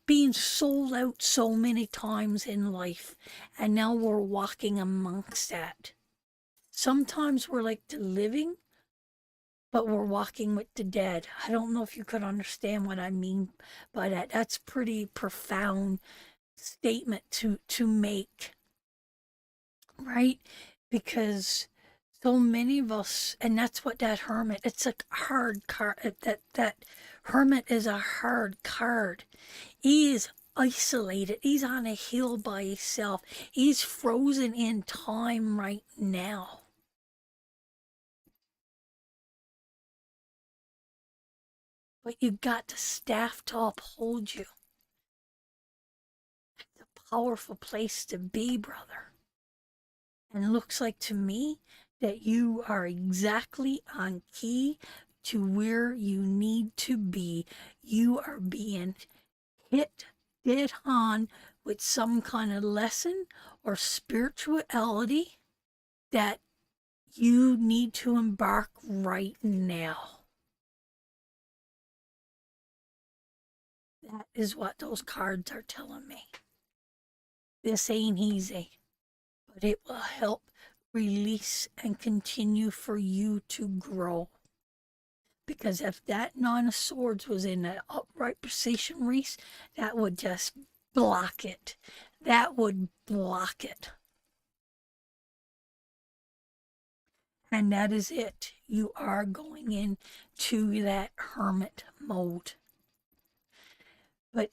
being sold out so many times in life, and now we're walking amongst that. Sometimes we're like the living, but we're walking with the dead. I don't know if you could understand what I mean by that. That's pretty profound statement to make, right? Because so many of us, and that's what that Hermit, it's a hard card. That Hermit is a hard card. He is isolated. He's on a hill by himself. He's frozen in time right now. but you got the staff to uphold you. It's a powerful place to be, brother. And it looks like to me that you are exactly on key to where you need to be. You are being hit dead on with some kind of lesson or spirituality that you need to embark right now. That is what those cards are telling me. This ain't easy, but it will help release and continue for you to grow. Because if that Nine of Swords was in an upright position, Reese, that would just block it. That would block it. And that is it. You are going into that hermit mode. But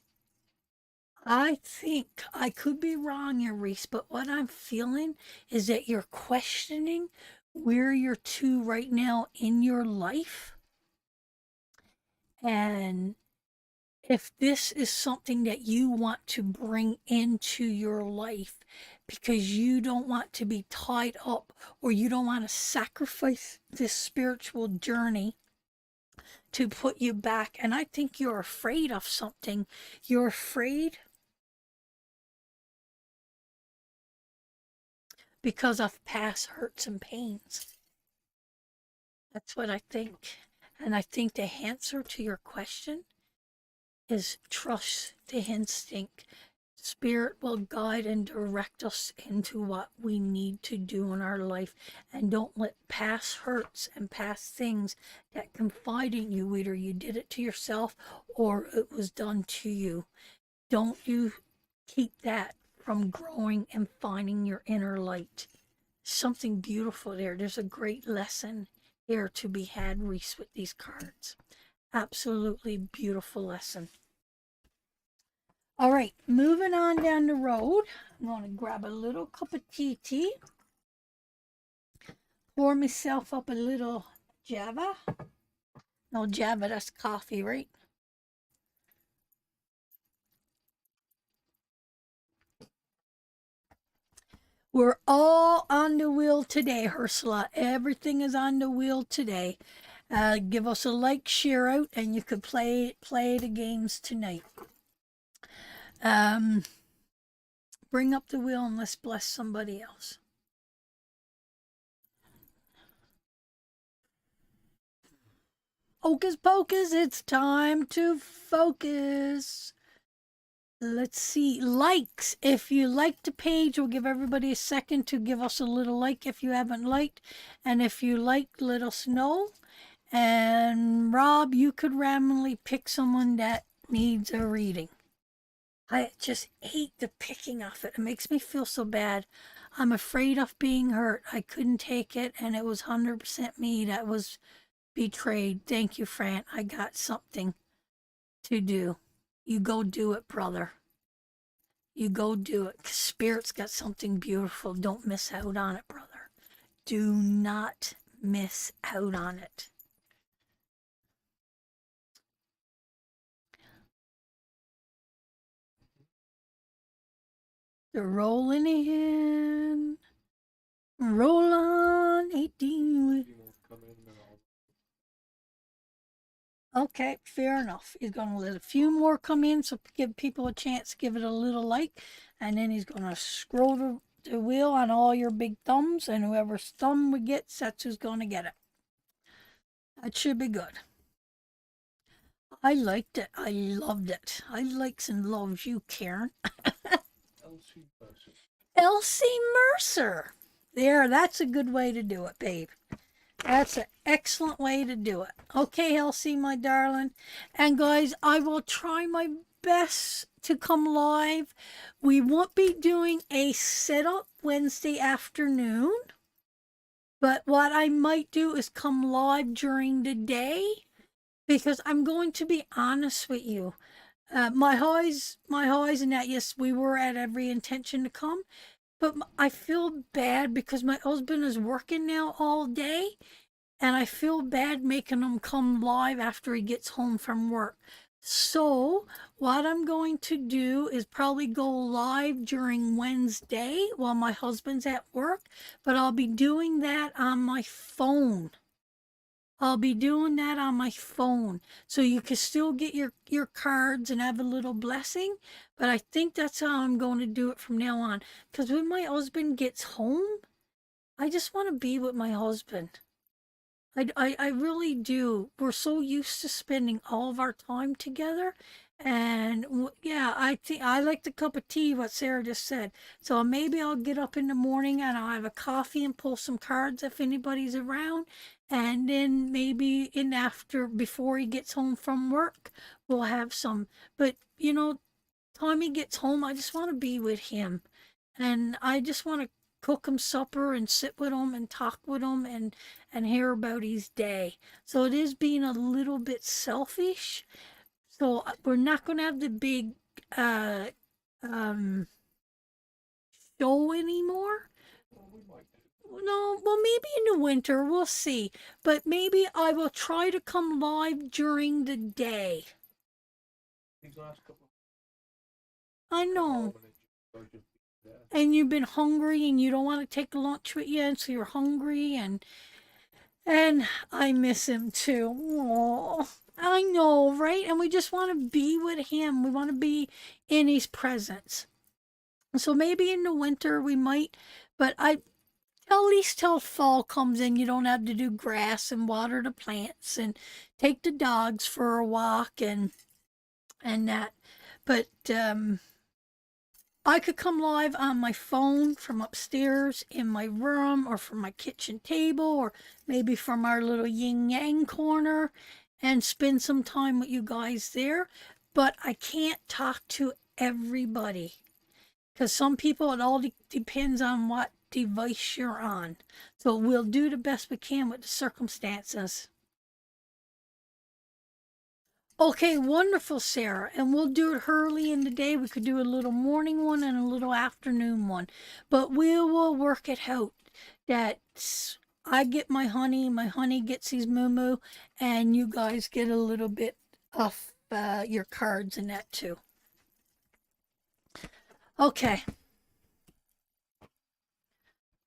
I think I could be wrong here, Reese, but what I'm feeling is that you're questioning where you're to right now in your life. And if this is something that you want to bring into your life because you don't want to be tied up or you don't want to sacrifice this spiritual journey to put you back. And I think you're afraid of something. You're afraid because of past hurts and pains. That's what I think. And I think the answer to your question is trust the instinct. Spirit will guide and direct us into what we need to do in our life. And don't let past hurts and past things that confide in you, either you did it to yourself or it was done to you. Don't you keep that from growing and finding your inner light. Something beautiful there. There's a great lesson here to be had, Reese, with these cards. Absolutely beautiful lesson. All right, moving on down the road. I'm going to grab a little cup of tea. Pour myself up a little Java. No, Java, that's coffee, right? We're all on the wheel today, Ursula. Everything is on the wheel today. Give us a like, share out, and you could play the games tonight. Bring up the wheel and let's bless somebody else. Hocus pocus, it's time to focus. Let's see, likes. If you like the page, we'll give everybody a second to give us a little like if you haven't liked. And if you like, let us know. And Rob, you could randomly pick someone that needs a reading. I just hate the picking of it. It makes me feel so bad. I'm afraid of being hurt. I couldn't take it, and it was 100% me that was betrayed. Thank you, Fran. I got something to do. You go do it, brother. You go do it. Spirit's got something beautiful. Don't miss out on it, brother. Do not miss out on it. They're rolling in. Roll on, 18. Okay, fair enough. He's going to let a few more come in, so give people a chance to give it a little like. And then he's going to scroll the wheel on all your big thumbs, and whoever's thumb we get, that's who's going to get it. That should be good. I liked it. I loved it. I likes and loves you, Karen. Elsie Mercer. There, that's a good way to do it, babe. That's an excellent way to do it. Okay, Elsie, my darling. And guys, I will try my best to come live. We won't be doing a setup Wednesday afternoon. But what I might do is come live during the day. Because I'm going to be honest with you. My highs and that, yes, we were at every intention to come. But I feel bad because my husband is working now all day. and I feel bad making him come live after he gets home from work. So, what I'm going to do is probably go live during Wednesday while my husband's at work, but I'll be doing that on my phone. I'll be doing that on my phone. So you can still get your cards and have a little blessing. But I think that's how I'm going to do it from now on. Because when my husband gets home, I just want to be with my husband. I really do. We're so used to spending all of our time together. And yeah, I think I like the cup of tea, what Sarah just said. So maybe I'll get up in the morning and I'll have a coffee and pull some cards if anybody's around. And then maybe in after, before he gets home from work, we'll have some. But time he gets home, I just want to be with him. And I just want to cook him supper and sit with him and talk with him and hear about his day. So it is being a little bit selfish. So we're not going to have the big uh, um, show anymore. Well, we might do. No, well, maybe in the winter, we'll see. But maybe I will try to come live during the day. These last couple I of know. home and it's just there. And you've been hungry and you don't want to take lunch with you, and so you're hungry, and I miss him too. Oh, I know, right? And we just want to be with him. We want to be in his presence. So maybe in the winter we might, but I at least till fall comes in, you don't have to do grass and water the plants and take the dogs for a walk and that. But I could come live on my phone from upstairs in my room or from my kitchen table or maybe from our little yin yang corner and spend some time with you guys there. But I can't talk to everybody because some people, it all depends on what device you're on. So we'll do the best we can with the circumstances. Okay, wonderful, Sarah. And we'll do it early in the day. We could do a little morning one and a little afternoon one. But we will work it out that I get my honey gets his moo moo, and you guys get a little bit of your cards and that too. Okay.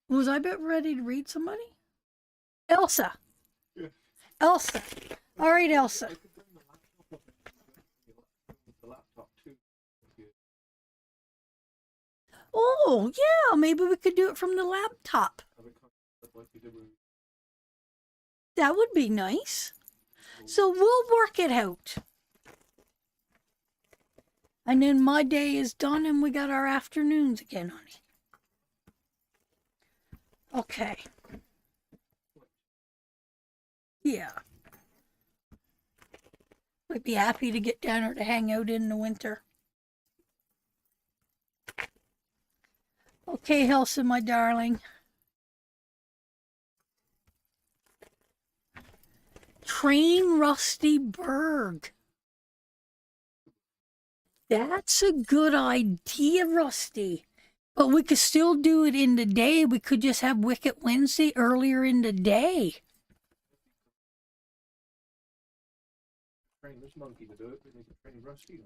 Was I about ready to read somebody? Elsa. Yeah. Elsa. All right, Elsa. I could bring the laptop up and the laptop too. Oh, yeah, maybe we could do it from the laptop. Have it kind of like we did with That would be nice. So we'll work it out. And then my day is done and we got our afternoons again, honey. Okay. Yeah. We'd be happy to get down there to hang out in the winter. Okay, Elsa, my darling. Train Rusty Berg. That's a good idea, Rusty. But we could still do it in the day. We could just have Wicked Wednesday earlier in the day. train this monkey to do it, but they could train Rusty.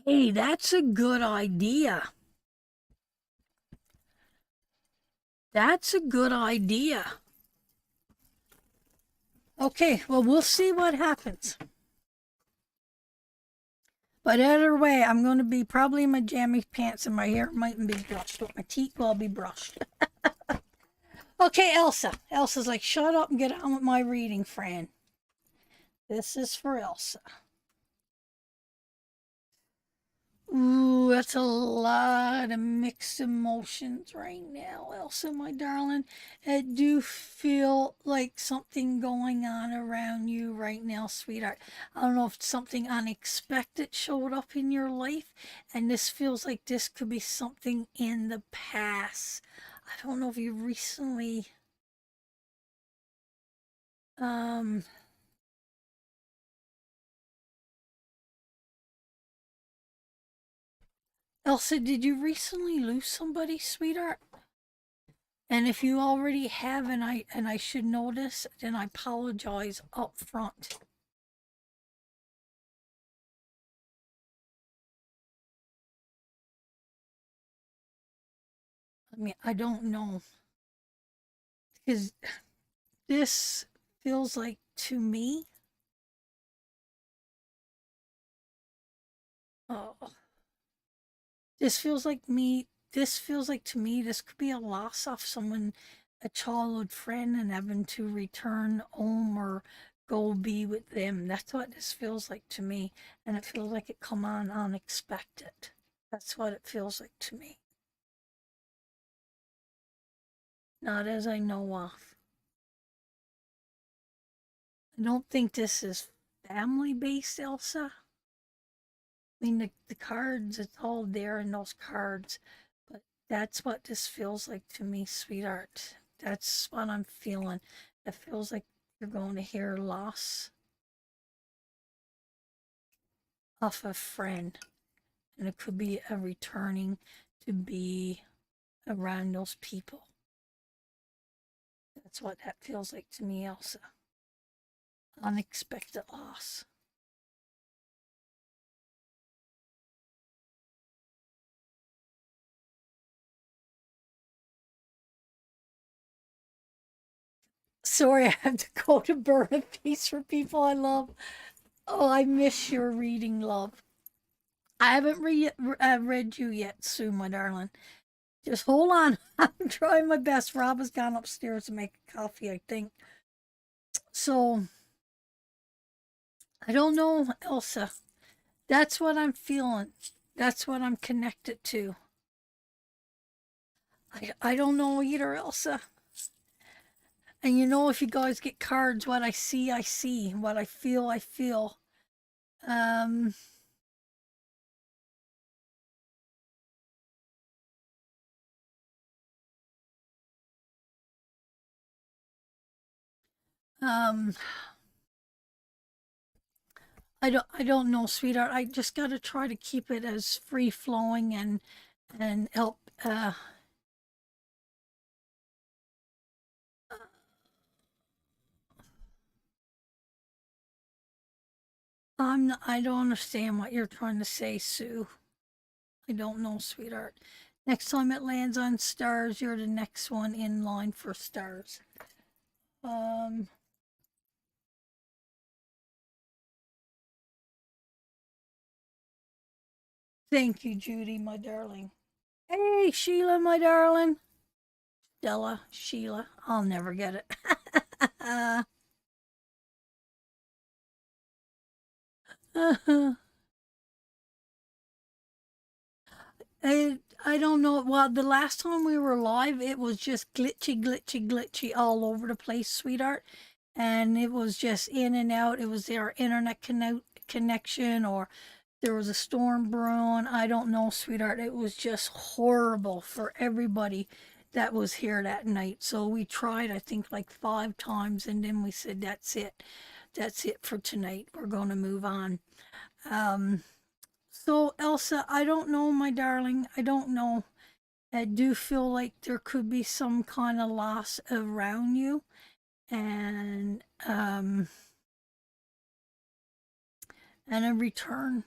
Hey, that's a good idea. That's a good idea. Okay, well, we'll see what happens. But either way, I'm going to be probably in my jammy pants and my hair mightn't be brushed, but my teeth will be brushed. Okay, Elsa. Elsa's like, shut up and get on with my reading, Fran. This is for Elsa. Ooh, that's a lot of mixed emotions right now, Elsa, my darling. I do feel like something going on around you right now, sweetheart. I don't know if something unexpected showed up in your life, and this feels like this could be something in the past. I don't know if you recently um Elsa, did you recently lose somebody, sweetheart? And if you already have and I should know this, then I apologize up front. I mean, I don't know. Because this feels like to me, oh, this feels like to me, this could be a loss of someone, a childhood friend, and having to return home or go be with them. That's what this feels like to me. And it feels like it come on unexpected. That's what it feels like to me. Not as I know of. I don't think this is family based, Elsa. I mean, the cards, it's all there in those cards, but that's what this feels like to me, sweetheart. That's what I'm feeling. It feels like you're going to hear loss of a friend, and it could be a returning to be around those people. That's what that feels like to me, Elsa. Unexpected loss. Sorry, I have to go to burn a piece for people I love. Oh, I miss your reading, love. I haven't read you yet, Sue, my darling. Just hold on. I'm trying my best. Rob has gone upstairs to make coffee, I think. So, I don't know, Elsa. That's what I'm feeling. That's what I'm connected to. I don't know either, Elsa. And if you guys get cards, what I see, I see. What I feel, I feel. Um, um, I don't know, sweetheart. I just got to try to keep it as free flowing and help. I don't understand what you're trying to say, Sue. I don't know, sweetheart. Next time it lands on stars, you're the next one in line for stars. Um, thank you, Judy, my darling. Hey, Sheila, my darling. Stella, Sheila. I'll never get it. I don't know. Well, the last time we were live, it was just glitchy, glitchy, glitchy all over the place, sweetheart. And it was just in and out. It was their internet connection, or there was a storm brewing. I don't know, sweetheart. It was just horrible for everybody that was here that night. So we tried, I think, like 5 times, and then we said, that's it. That's it for tonight. We're going to move on. Um, so, Elsa, I don't know, my darling. I don't know. I do feel like there could be some kind of loss around you, and and a return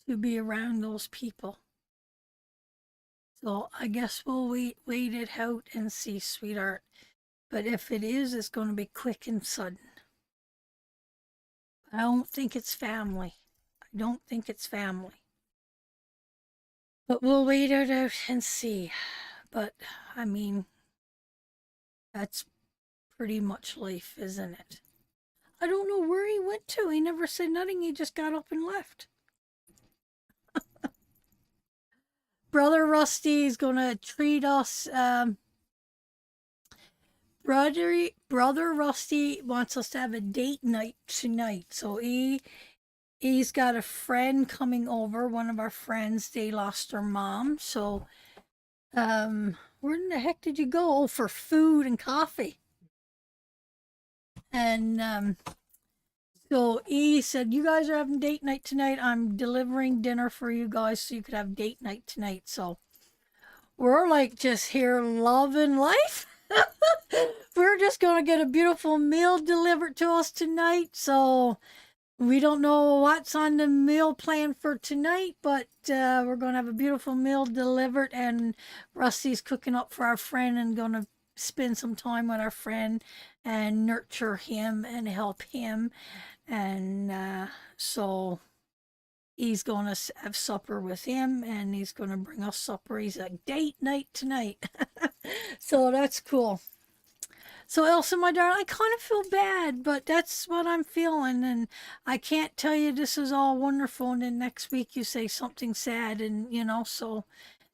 to be around those people. So I guess we'll wait it out and see, sweetheart. But if it is, it's going to be quick and sudden. I don't think it's family. I don't think it's family. But we'll wait it out and see. But I mean, that's pretty much life, isn't it? I don't know where he went to. He never said nothing. He just got up and left. Brother Rusty is going to treat us. Brother Rusty wants us to have a date night tonight. So he's got a friend coming over. One of our friends, they lost their mom. So where in the heck did you go? Oh, for food and coffee. And so he said, you guys are having date night tonight. I'm delivering dinner for you guys so you could have date night tonight. So we're like just here loving life. We're just going to get a beautiful meal delivered to us tonight. So we don't know what's on the meal plan for tonight, but we're going to have a beautiful meal delivered. And Rusty's cooking up for our friend and going to spend some time with our friend and nurture him and help him. And so he's going to have supper with him and he's going to bring us supper. He's like, date night tonight. So that's cool. So Elsa, my darling, I kind of feel bad, but that's what I'm feeling. And I can't tell you this is all wonderful. And then next week you say something sad and, so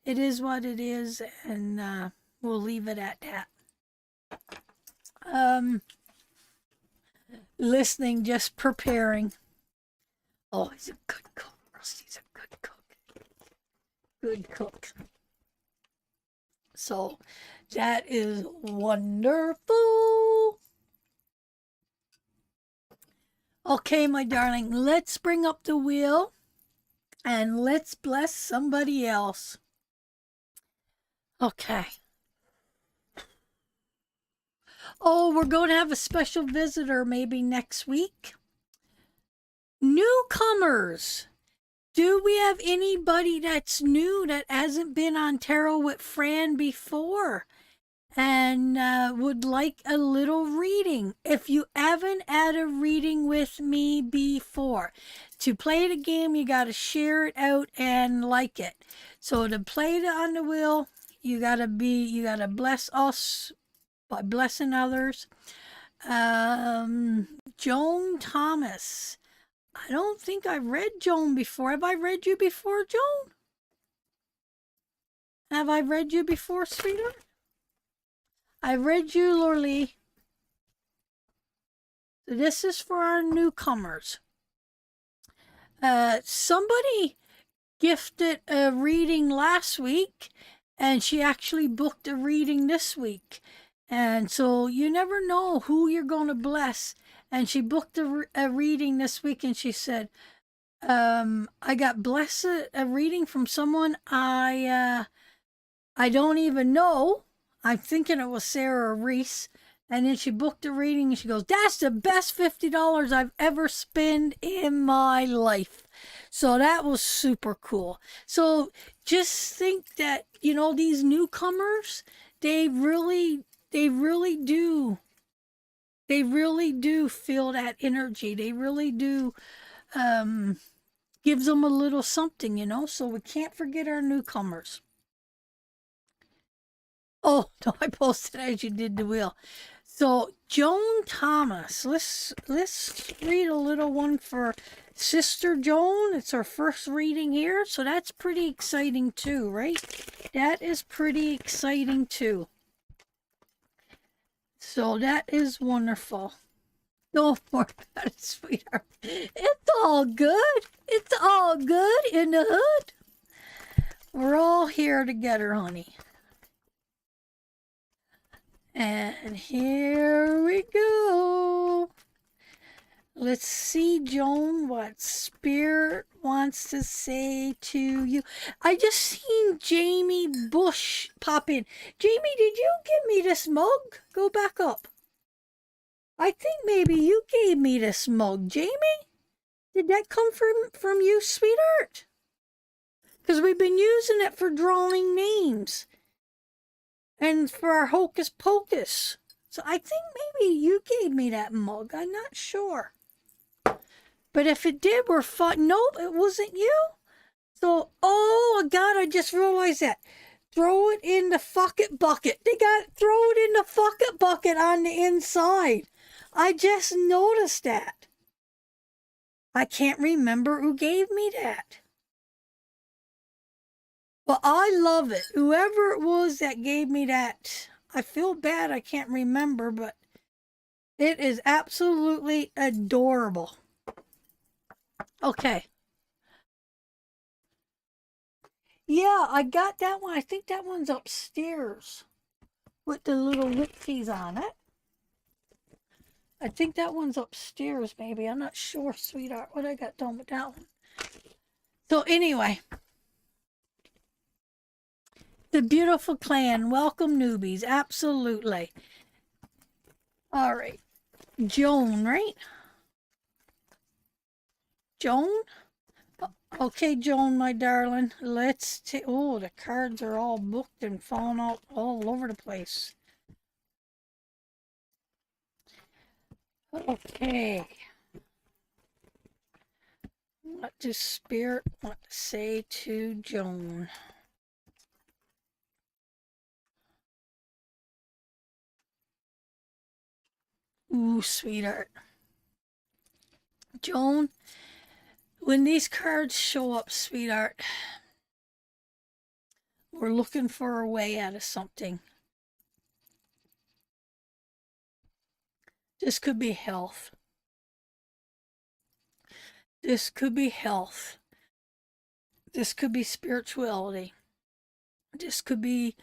it is what it is. And we'll leave it at that. Listening, just preparing. Oh, he's a good cook. Rusty's a good cook. Good cook. So that is wonderful. Okay, my darling, let's bring up the wheel and let's bless somebody else. Okay. Oh, we're going to have a special visitor maybe next week. Newcomers. Do we have anybody that's new that hasn't been on Tarot with Fran before and would like a little reading? If you haven't had a reading with me before, to play the game, you got to share it out and like it. So to play it on the wheel, you got to bless us by blessing others. Joan Thomas. I don't think I've read Joan before. Have I read you before, Joan? Have I read you before, sweetheart? I've read you, Lorlee. So this is for our newcomers. Somebody gifted a reading last week, and she actually booked a reading this week. And so you never know who you're going to bless. And she booked a reading this week, and she said, I got blessed a reading from someone I don't even know. I'm thinking it was Sarah Reese. And then she booked a reading, and she goes, that's the best $50 I've ever spent in my life. So that was super cool. So just think that, these newcomers, they really do feel that energy. They really do gives them a little something, so we can't forget our newcomers. Oh, no, I posted as you did the wheel. So Joan Thomas, let's read a little one for Sister Joan. It's our first reading here, so that's pretty exciting too, right? That is pretty exciting too. So that is wonderful. Don't worry about it, sweetheart. It's all good. It's all good in the hood. We're all here together, honey. And here we go. Let's see, Joan, what Spirit wants to say to you. I just seen Jamie Bush pop in. Jamie, did you give me this mug? Go back up. I think maybe you gave me this mug, Jamie. Did that come from you, sweetheart? Because we've been using it for drawing names. And for our hocus pocus. So I think maybe you gave me that mug. I'm not sure. But if it did, we're fine. Nope, it wasn't you. So, oh God, I just realized that. Throw it in the fucket bucket. Throw it in the fucket bucket on the inside. I just noticed that. I can't remember who gave me that. Well, I love it. Whoever it was that gave me that, I feel bad I can't remember, but it is absolutely adorable. Okay. Yeah, I got that one. I think that one's upstairs with the little witchies on it. I think that one's upstairs, maybe. I'm not sure, sweetheart, what I got done with that one. So anyway, The beautiful clan. Welcome, newbies. Absolutely. All right. Joan, right? Joan? Okay, Joan, my darling. Let's take. Oh, the cards are all booked and falling out all over the place. Okay. What does Spirit want to say to Joan? Ooh, sweetheart. Joan, when these cards show up, sweetheart, we're looking for a way out of something. This could be health. This could be health. This could be spirituality. This could be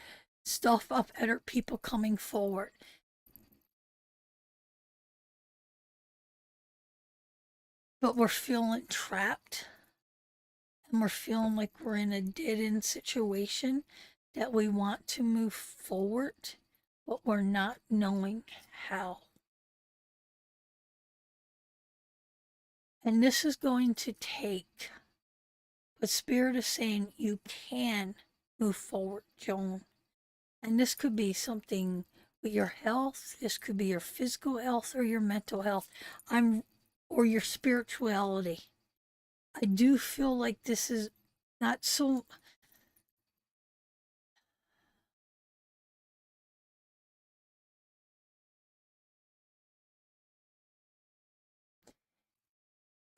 stuff of other people coming forward. But we're feeling trapped and we're feeling like we're in a dead end situation that we want to move forward, but we're not knowing how. And this is going to take, but Spirit is saying you can move forward, Joan. And this could be something with your health, this could be your physical health or your mental health, or your spirituality. I do feel like this is not so.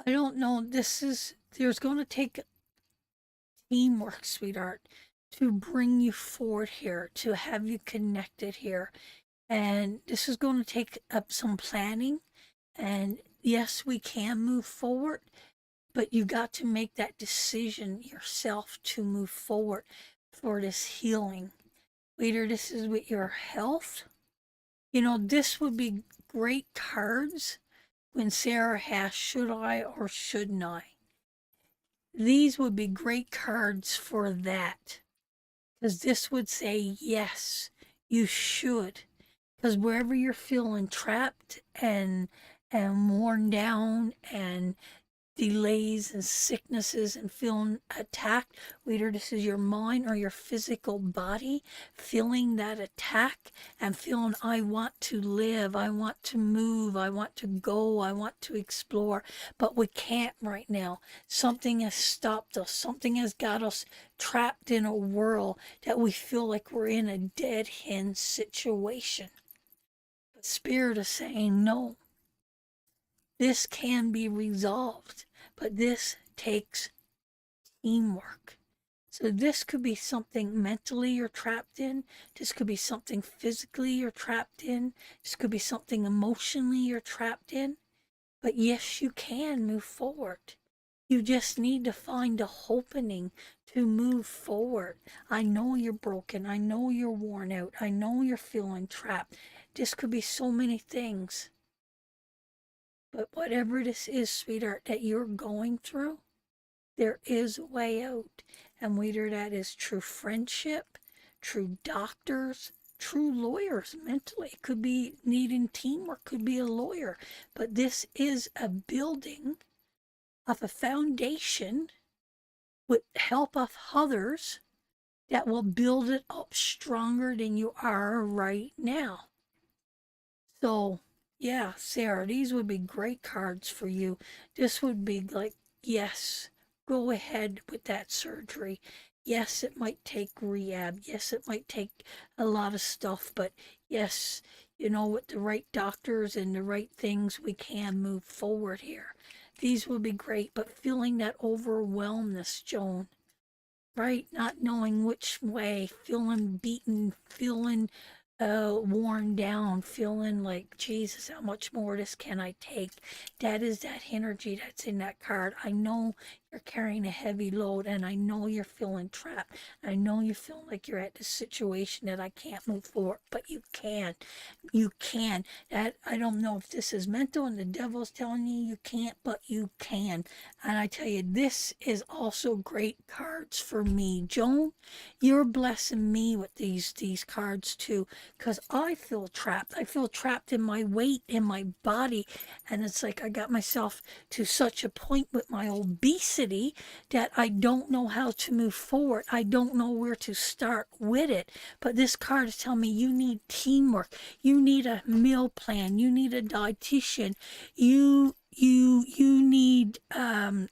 I don't know. There's going to take teamwork, sweetheart, to bring you forward here, to have you connected here. And this is going to take up some planning. And yes, we can move forward, but you got to make that decision yourself to move forward for this healing. Later, this is with your health. You know, this would be great cards when Sarah has should I or shouldn't I. These would be great cards for that. Because this would say, yes, you should. Because wherever you're feeling trapped and worn down and delays and sicknesses and feeling attacked, whether this is your mind or your physical body, feeling that attack and feeling, I want to live, I want to move, I want to go, I want to explore, but we can't right now. Something has stopped us, something has got us trapped in a whirl that we feel like we're in a dead end situation. But Spirit is saying, no, this can be resolved, but this takes teamwork. So this could be something mentally you're trapped in. This could be something physically you're trapped in. This could be something emotionally you're trapped in. But yes, you can move forward. You just need to find a opening to move forward. I know you're broken. I know you're worn out. I know you're feeling trapped. This could be so many things. But whatever this is, sweetheart, that you're going through, there is a way out. And whether that is true friendship, true doctors, true lawyers mentally. It could be needing teamwork, could be a lawyer. But this is a building of a foundation with help of others that will build it up stronger than you are right now. So, yeah, Sarah, these would be great cards for you. This would be like, yes, go ahead with that surgery. Yes, it might take rehab. Yes, it might take a lot of stuff, but yes, you know, with the right doctors and the right things, we can move forward here. These would be great, but feeling that overwhelmness, Joan, right? Not knowing which way, feeling beaten, feeling worn down, feeling like, Jesus, how much more of this can I take? That is that energy that's in that card. I know You're carrying a heavy load, and I know you're feeling trapped. I know you feel like you're at this situation that I can't move forward, but you can. You can. That I don't know if this is mental and the devil's telling you can't, but you can. And I tell you, this is also great cards for me. Joan, you're blessing me with these cards too, because I feel trapped. I feel trapped in my weight, in my body, and it's like I got myself to such a point with my obesity that I don't know how to move forward. I don't know where to start with it. But this card is telling me you need teamwork. You need a meal plan. You need a dietitian. You need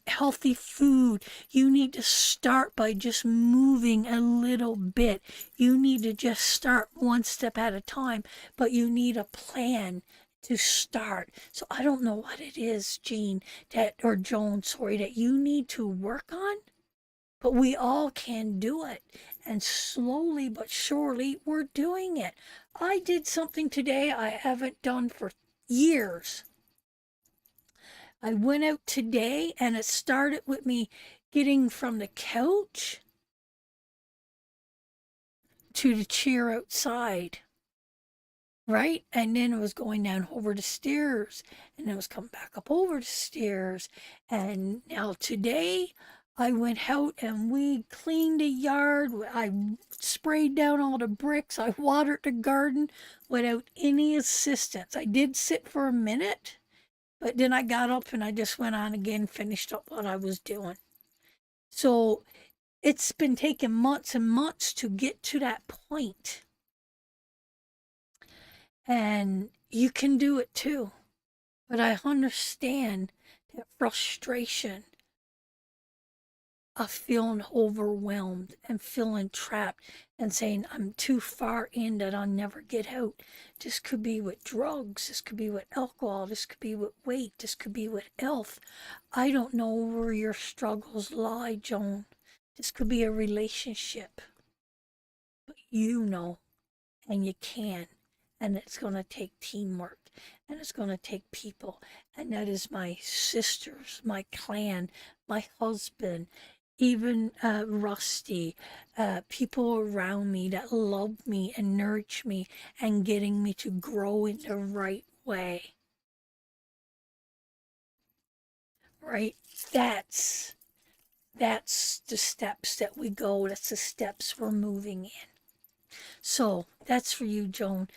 healthy food. You need to start by just moving a little bit. You need to just start one step at a time, but you need a plan to start. So I don't know what it is, Jean, that or Joan, sorry, that you need to work on, but we all can do it. And slowly but surely we're doing it. I did something today I haven't done for years. I went out today and it started with me getting from the couch to the chair outside. Right? And then it was going down over the stairs, and it was coming back up over the stairs. And now today, I went out and we cleaned the yard. I sprayed down all the bricks. I watered the garden without any assistance. I did sit for a minute, but then I got up and I just went on again, finished up what I was doing. So it's been taking months and months to get to that point. And you can do it too. But I understand that frustration of feeling overwhelmed and feeling trapped and saying, I'm too far in that I'll never get out. This could be with drugs. This could be with alcohol. This could be with weight. This could be with health. I don't know where your struggles lie, Joan. This could be a relationship. But you know, and you can. And it's going to take teamwork, and it's going to take people. And that is my sisters, my clan, my husband, even Rusty, people around me that love me and nourish me and getting me to grow in the right way. Right? That's the steps that we go. That's the steps we're moving in. So that's for you, Joan.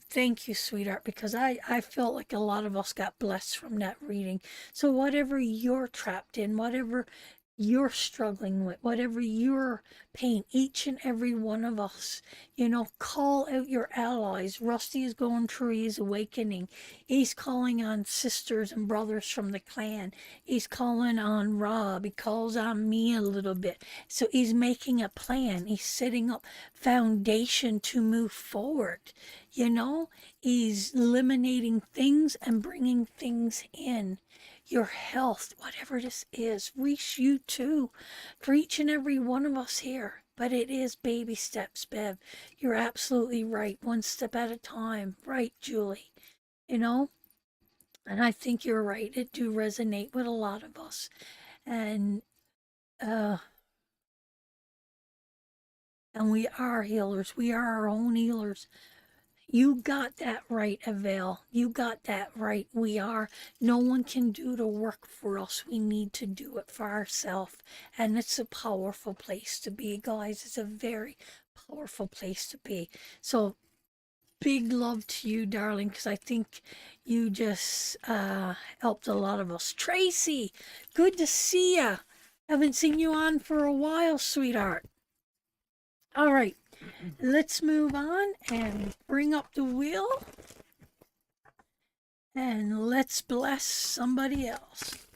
Thank you, sweetheart, because I felt like a lot of us got blessed from that reading. So whatever you're trapped in, whatever you're struggling with, whatever your pain, each and every one of us, call out your allies. Rusty is going through his awakening. He's calling on sisters and brothers from the clan. He's calling on Rob. He calls on me a little bit. So he's making a plan. He's setting up foundation to move forward. He's eliminating things and bringing things in. Your health, whatever this is, reach you too, for each and every one of us here. But it is baby steps, Bev. You're absolutely right. One step at a time. Right, Julie? You know? And I think you're right. It do resonate with a lot of us. And and we are healers. We are our own healers. You got that right, Avail. You got that right. We are. No one can do the work for us. We need to do it for ourselves. And it's a powerful place to be, guys. It's a very powerful place to be. So big love to you, darling, because I think you just helped a lot of us. Tracy, good to see you. Haven't seen you on for a while, sweetheart. All right. Let's move on and bring up the wheel. And let's bless somebody else.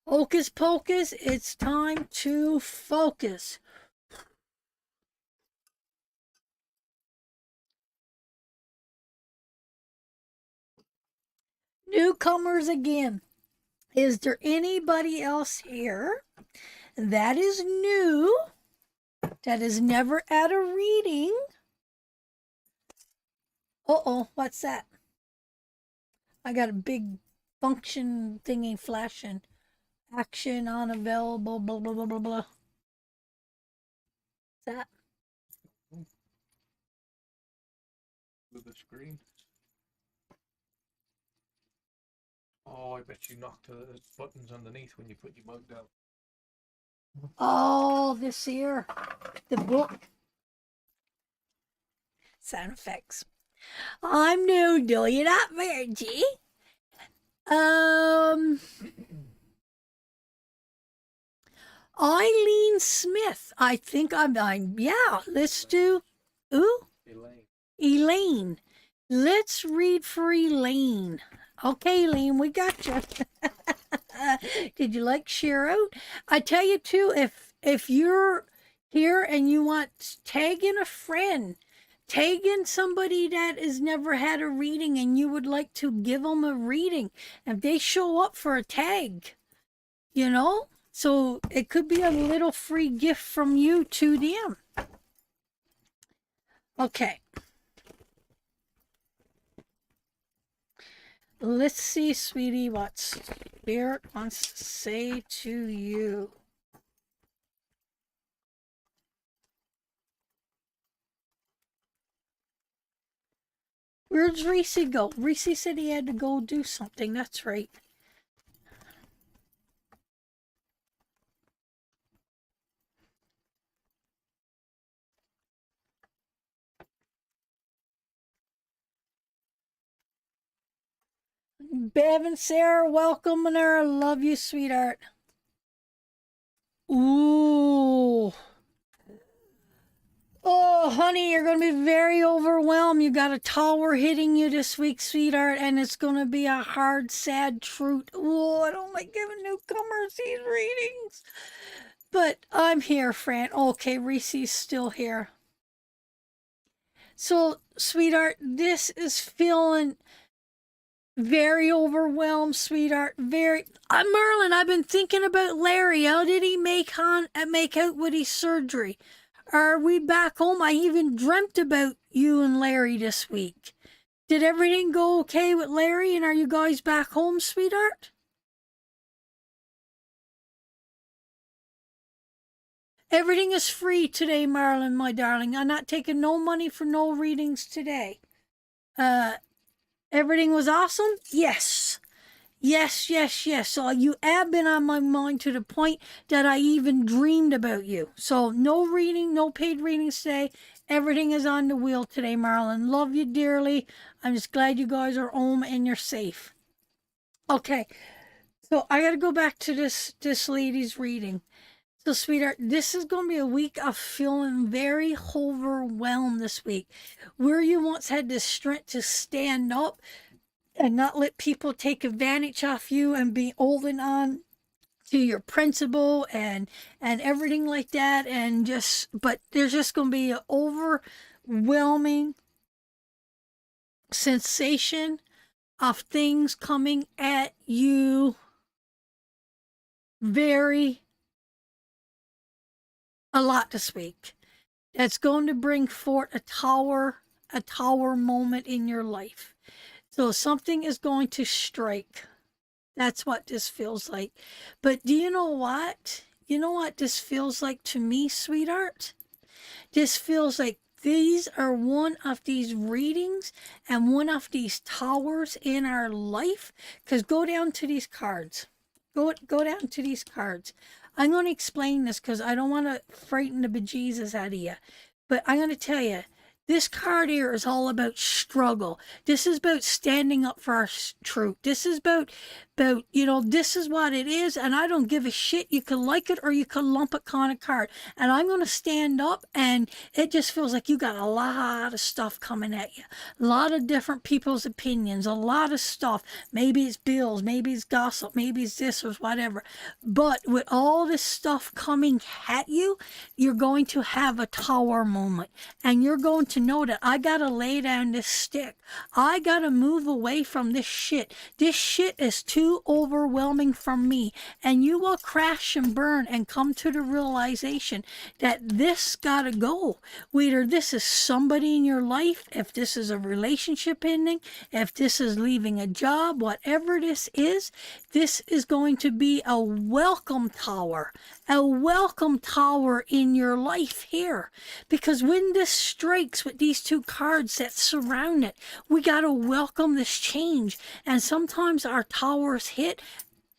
Hocus pocus, it's time to focus. Newcomers again. Is there anybody else here that is new, that is never at a reading? Uh-oh, what's that? I got a big function thingy flashing. Action unavailable, blah, blah, blah, blah, blah. That. With the screen. Oh, I bet you knocked the buttons underneath when you put your mug down. Oh, this here. The book. Sound effects. I'm new, do you not, Virgie? Eileen Smith. I think yeah, let's do. Ooh, Elaine. Elaine. Let's read for Elaine. Okay, Elaine, we got you. Did you like share out? I tell you too, if you're here and you want tag in a friend, tag in somebody that has never had a reading and you would like to give them a reading. If they show up for a tag, you know, so it could be a little free gift from you to them. Okay. Let's see, sweetie, what Spirit wants to say to you. Where'd Reese go? Reese said he had to go do something. That's right. Bev and Sarah, welcome her. Love you, sweetheart. Ooh. Oh, honey, you're going to be very overwhelmed. You got a tower hitting you this week, sweetheart, and it's going to be a hard, sad truth. Oh, I don't like giving newcomers these readings. But I'm here, Fran. Okay, Reese's still here. So, sweetheart, this is feeling very overwhelmed, sweetheart. Very. Merlin, I've been thinking about Larry. How did he make out with his surgery? Are we back home? I even dreamt about you and Larry this week. Did everything go okay with Larry, and are you guys back home, sweetheart? Everything is free today, Marlon, my darling. I'm not taking no money for no readings today. Everything was awesome? Yes. Yes, yes, yes. So you have been on my mind to the point that I even dreamed about you. So no reading, no paid readings today. Everything is on the wheel today, Marlon. Love you dearly. I'm just glad you guys are home and you're safe. Okay. So I got to go back to this lady's reading. So, sweetheart, this is going to be a week of feeling very overwhelmed this week. Where you once had the strength to stand up and not let people take advantage of you and be holding on to your principle and everything like that, and but there's just going to be an overwhelming sensation of things coming at you a lot this week. That's going to bring forth a tower moment in your life. So something is going to strike. That's what this feels like. But do you know what? You know what this feels like to me, sweetheart? This feels like these are one of these readings and one of these towers in our life. Because go down to these cards. Go down to these cards. I'm going to explain this because I don't want to frighten the bejesus out of you. But I'm going to tell you, this card here is all about struggle. This is about standing up for our truth. This is about, this is what it is, and I don't give a shit. You can like it or you can lump it kind of card. And I'm going to stand up, and it just feels like you got a lot of stuff coming at you. A lot of different people's opinions, a lot of stuff. Maybe it's bills, maybe it's gossip, maybe it's this or whatever. But with all this stuff coming at you, you're going to have a tower moment, and you're going to know that I got to lay down this stick. I got to move away from this shit. This shit is too too overwhelming for me. And you will crash and burn and come to the realization that this gotta go. Whether this is somebody in your life, if this is a relationship ending, if this is leaving a job, whatever this is going to be a welcome tower in your life here. Because when this strikes with these two cards that surround it, we got to welcome this change. And sometimes our towers hit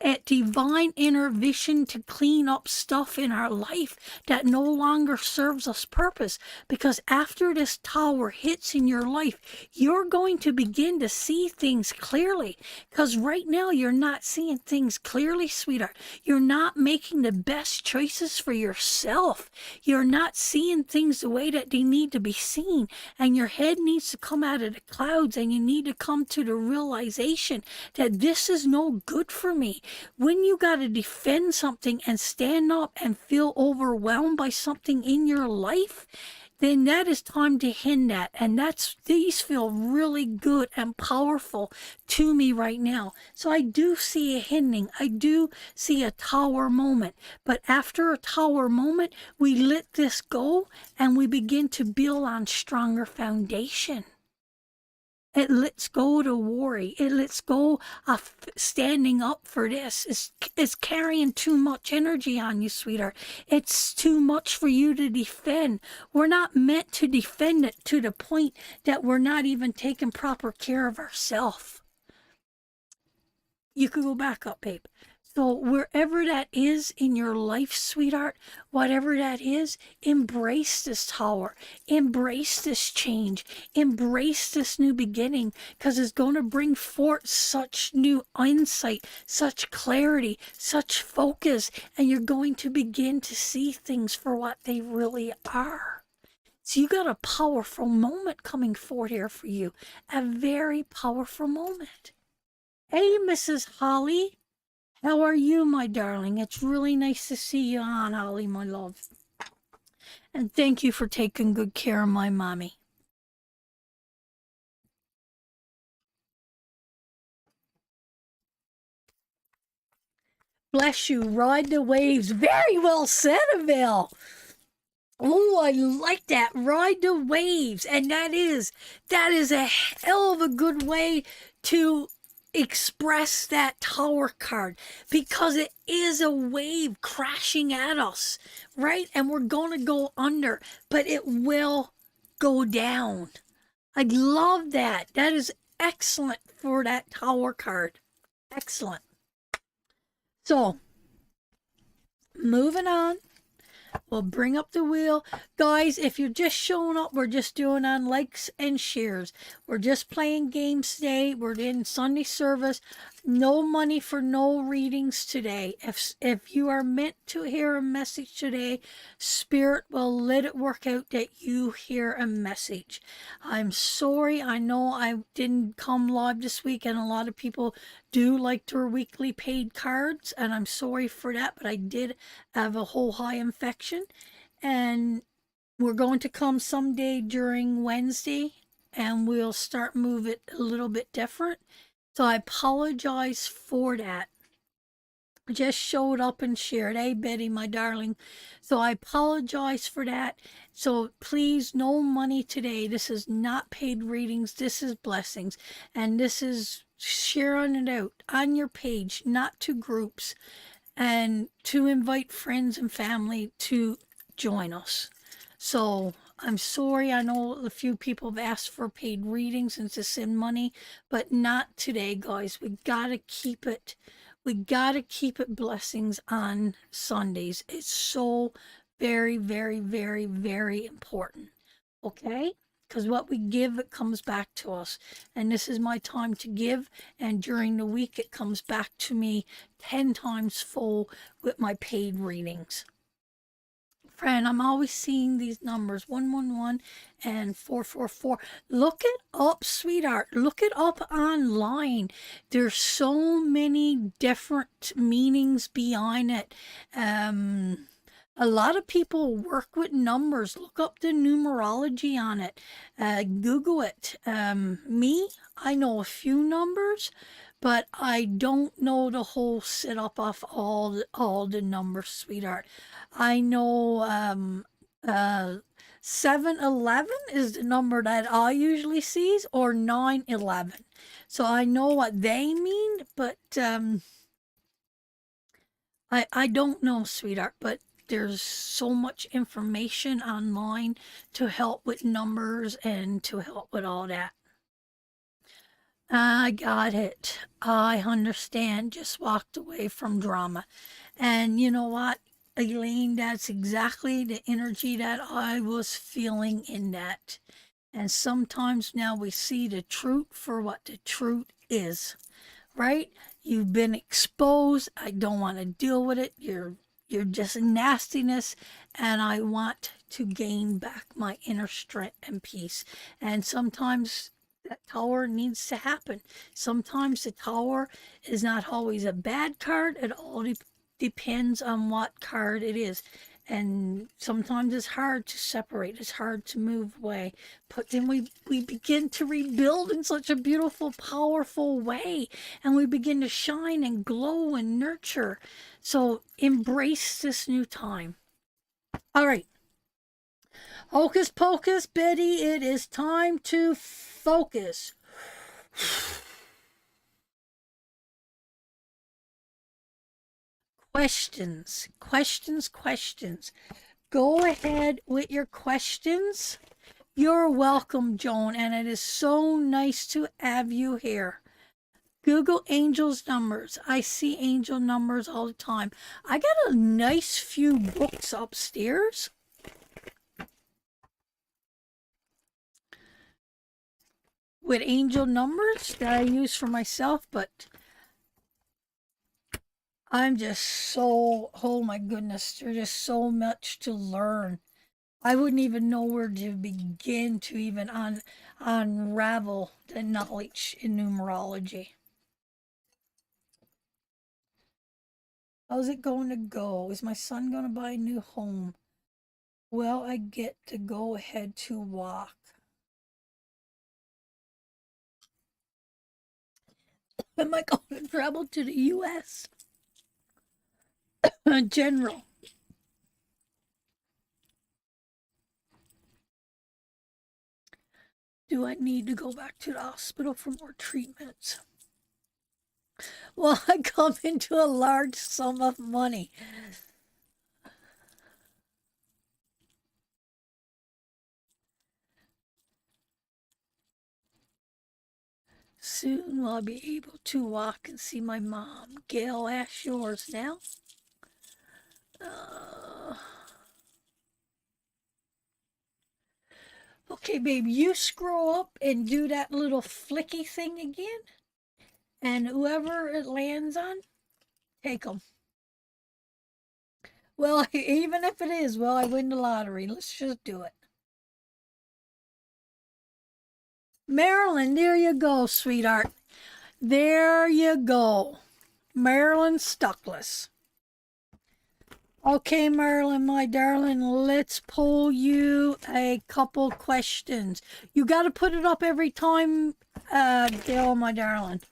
at divine intervention to clean up stuff in our life that no longer serves us purpose. Because after this tower hits in your life, you're going to begin to see things clearly. Because right now you're not seeing things clearly, sweetheart. You're not making the best choices for yourself. You're not seeing things the way that they need to be seen. And your head needs to come out of the clouds, and you need to come to the realization that this is no good for me. When you got to defend something and stand up and feel overwhelmed by something in your life, then that is time to end that. And these feel really good and powerful to me right now. So I do see a ending. I do see a tower moment. But after a tower moment, we let this go and we begin to build on stronger foundation. It lets go to worry. It lets go of standing up for this. It's carrying too much energy on you, sweetheart. It's too much for you to defend. We're not meant to defend it to the point that we're not even taking proper care of ourselves. You could go back up, babe. So wherever that is in your life, sweetheart, whatever that is, embrace this tower. Embrace this change. Embrace this new beginning, because it's going to bring forth such new insight, such clarity, such focus, and you're going to begin to see things for what they really are. So you got a powerful moment coming forward here for you. A very powerful moment. Hey, Mrs. Holly. How are you, my darling? It's really nice to see you on, Holly, my love. And thank you for taking good care of my mommy. Bless you. Ride the waves. Very well said, Avil. Oh, I like that. Ride the waves. And that is a hell of a good way to express that tower card, because it is a wave crashing at us, right? And we're going to go under, but it will go down. I love that. That is excellent for that tower card. Excellent. So, moving on. We'll bring up the wheel. Guys, if you're just showing up, we're just doing on likes and shares. We're just playing games today. We're in Sunday service. No money for no readings today. If you are meant to hear a message today, Spirit will let it work out that you hear a message. I'm sorry. I know I didn't come live this week, and a lot of people do like their weekly paid cards, and I'm sorry for that, but I did have a whole high infection, and we're going to come someday during Wednesday, and we'll start move it a little bit different. So I apologize for that. I just showed up and shared. Hey, Betty, my darling. So I apologize for that. So please, no money today. This is not paid readings. This is blessings. And this is sharing it out on your page, not to groups, and to invite friends and family to join us. So I'm sorry. I know a few people have asked for paid readings and to send money, but not today, guys. We got to keep it. We got to keep it blessings on Sundays. It's so very, very, very, very important. Okay? Because what we give, it comes back to us. And this is my time to give. And during the week, it comes back to me 10 times full with my paid readings. Fran, I'm always seeing these numbers, 111 and 444. Look it up, sweetheart. Look it up online. There's so many different meanings behind it. A lot of people work with numbers. Look up the numerology on it. Google it. Me, I know a few numbers, but I don't know the whole setup of all the numbers, sweetheart. I know 7-Eleven is the number that I usually sees, or 9-11. So I know what they mean, but I don't know, sweetheart, but there's so much information online to help with numbers and to help with all that. I got it. I understand. Just walked away from drama. And you know what, Elaine, that's exactly the energy that I was feeling in that. And sometimes now we see the truth for what the truth is, right? You've been exposed. I don't want to deal with it. You're just nastiness, and I want to gain back my inner strength and peace. And sometimes that tower needs to happen. Sometimes the tower is not always a bad card. It all depends on what card it is. And sometimes it's hard to separate, it's hard to move away. But then we begin to rebuild in such a beautiful, powerful way. And we begin to shine and glow and nurture. So embrace this new time. All right. Hocus pocus, Betty, it is time to focus. Questions, questions, questions. Go ahead with your questions. You're welcome, Joan, and it is so nice to have you here. Google angels numbers. I see angel numbers all the time. I got a nice few books upstairs. With angel numbers that I use for myself, but I'm just so, oh my goodness, there's just so much to learn. I wouldn't even know where to begin to even unravel the knowledge in numerology. How's it going to go? Is my son going to buy a new home? Well, I get to go ahead to walk. Am I going to travel to the U.S.? General. Do I need to go back to the hospital for more treatments? Well, I come into a large sum of money. Soon I'll be able to walk and see my mom. Gail, ask yours now. Okay, babe, you scroll up and do that little flicky thing again. And whoever it lands on, take them. Well, even if it is, well, I win the lottery. Let's just do it. Marilyn, there you go, sweetheart. There you go. Marilyn Stuckless. Okay, Marilyn, my darling, let's pull you a couple questions. You got to put it up every time, Gail, my darling.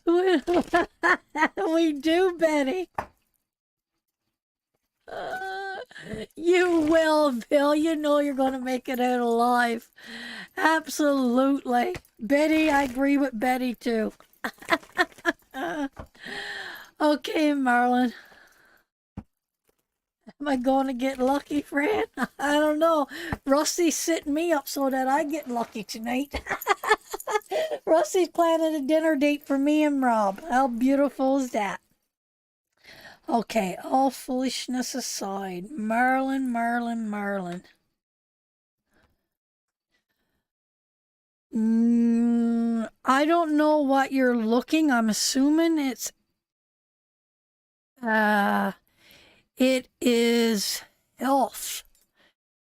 We do, Betty. You will, Bill. You know you're going to make it out alive. Absolutely. Betty, I agree with Betty too. Okay, Marlon. Am I going to get lucky, Fran? I don't know. Rusty's sitting me up so that I get lucky tonight. Rusty's planning a dinner date for me and Rob. How beautiful is that? Okay, all foolishness aside, Marlon, Marlon, Marlon. I don't know what you're looking. I'm assuming it is health.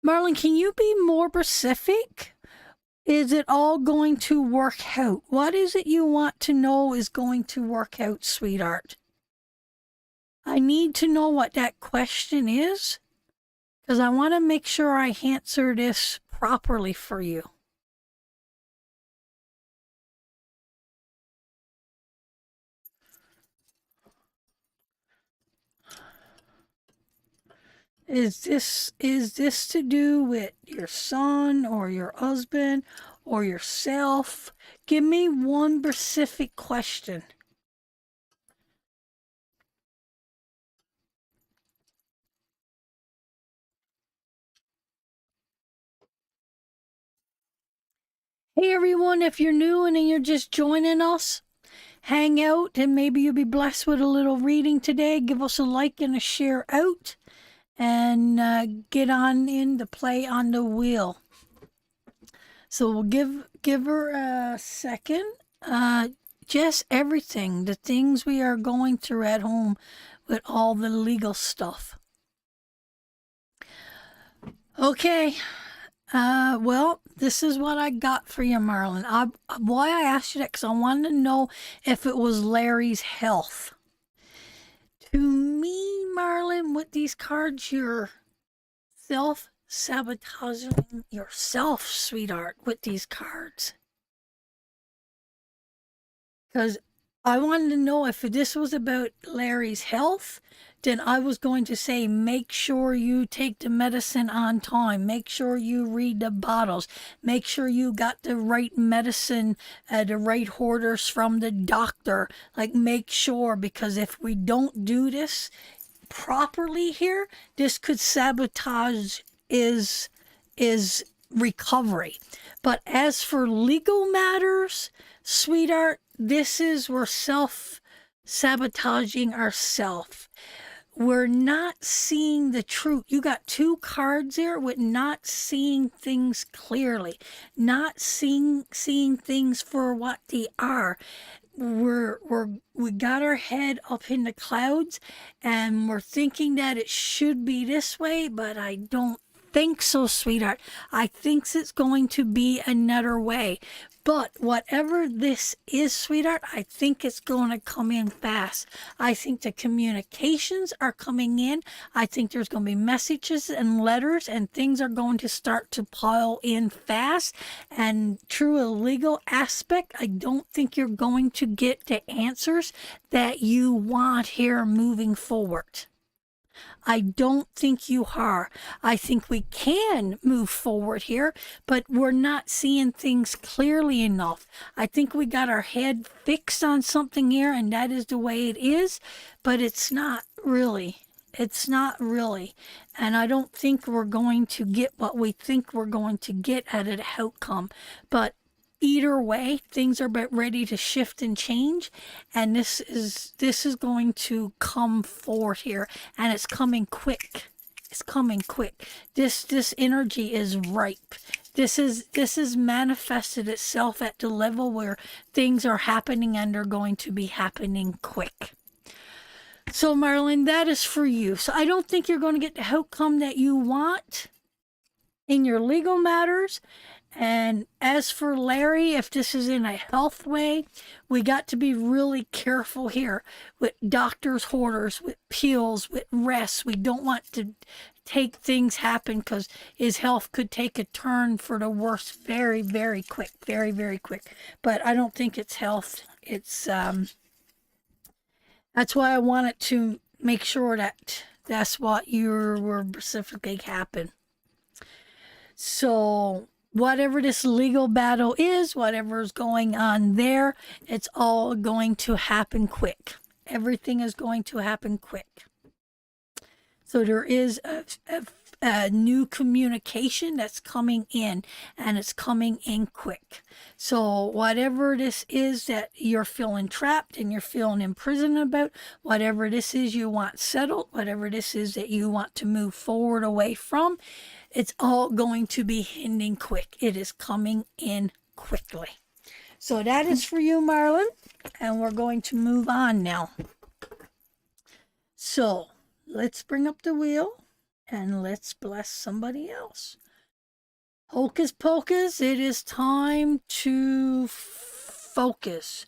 Marlon, can you be more specific? Is it all going to work out? What is it you want to know is going to work out, sweetheart? I need to know what that question is because I want to make sure I answer this properly for you. Is this to do with your son or your husband or yourself? Give me one specific question. Hey everyone, if you're new and you're just joining us, hang out and maybe you'll be blessed with a little reading today. Give us a like and a share out and get on in to play on the wheel. So we'll give her a second. Just everything, the things we are going through at home with all the legal stuff. Okay. Well, this is what I got for you, Marlon. Why I asked you that, because I wanted to know if it was Larry's health. To me, Marlon, with these cards, you're self-sabotaging yourself, sweetheart, with these cards. Because I wanted to know if this was about Larry's health, then I was going to say make sure you take the medicine on time. Make sure you read the bottles. Make sure you got the right medicine, the right orders from the doctor. Like, make sure, because if we don't do this properly here, this could sabotage is recovery. But as for legal matters, sweetheart, this is we're self-sabotaging ourselves. We're not seeing the truth. You got two cards here with not seeing things clearly, not seeing things for what they are. We got our head up in the clouds and we're thinking that it should be this way, but I don't think so, sweetheart. I think it's going to be another way. But whatever this is, sweetheart, I think it's going to come in fast. I think the communications are coming in. I think there's going to be messages and letters and things are going to start to pile in fast. And through a legal aspect, I don't think you're going to get the answers that you want here moving forward. I don't think you are. I think we can move forward here, but we're not seeing things clearly enough. I think we got our head fixed on something here, and that is the way it is, but it's not really. It's not really. And I don't think we're going to get what we think we're going to get at an outcome. But either way, things are about ready to shift and change, and this is going to come forward here, and it's coming quick. It's coming quick. This energy is ripe. This is manifested itself at the level where things are happening, and they're going to be happening quick. So Marilyn, that is for you. So I don't think you're going to get the outcome that you want in your legal matters. And as for Larry, if this is in a health way, we got to be really careful here with doctor's orders, with pills, with rest. We don't want to take things happen because his health could take a turn for the worse very, very quick, very, very quick. But I don't think it's health. It's that's why I wanted to make sure that that's what you were specifically happen. So whatever this legal battle is, whatever's going on there, it's all going to happen quick. Everything is going to happen quick. So there is a new communication that's coming in, and it's coming in quick. So whatever this is that you're feeling trapped and you're feeling imprisoned about, whatever this is you want settled, whatever this is that you want to move forward away from, it's all going to be ending quick. It is coming in quickly. So that is for you, Marlon. And we're going to move on now. So let's bring up the wheel and let's bless somebody else. Hocus pocus, it is time to focus.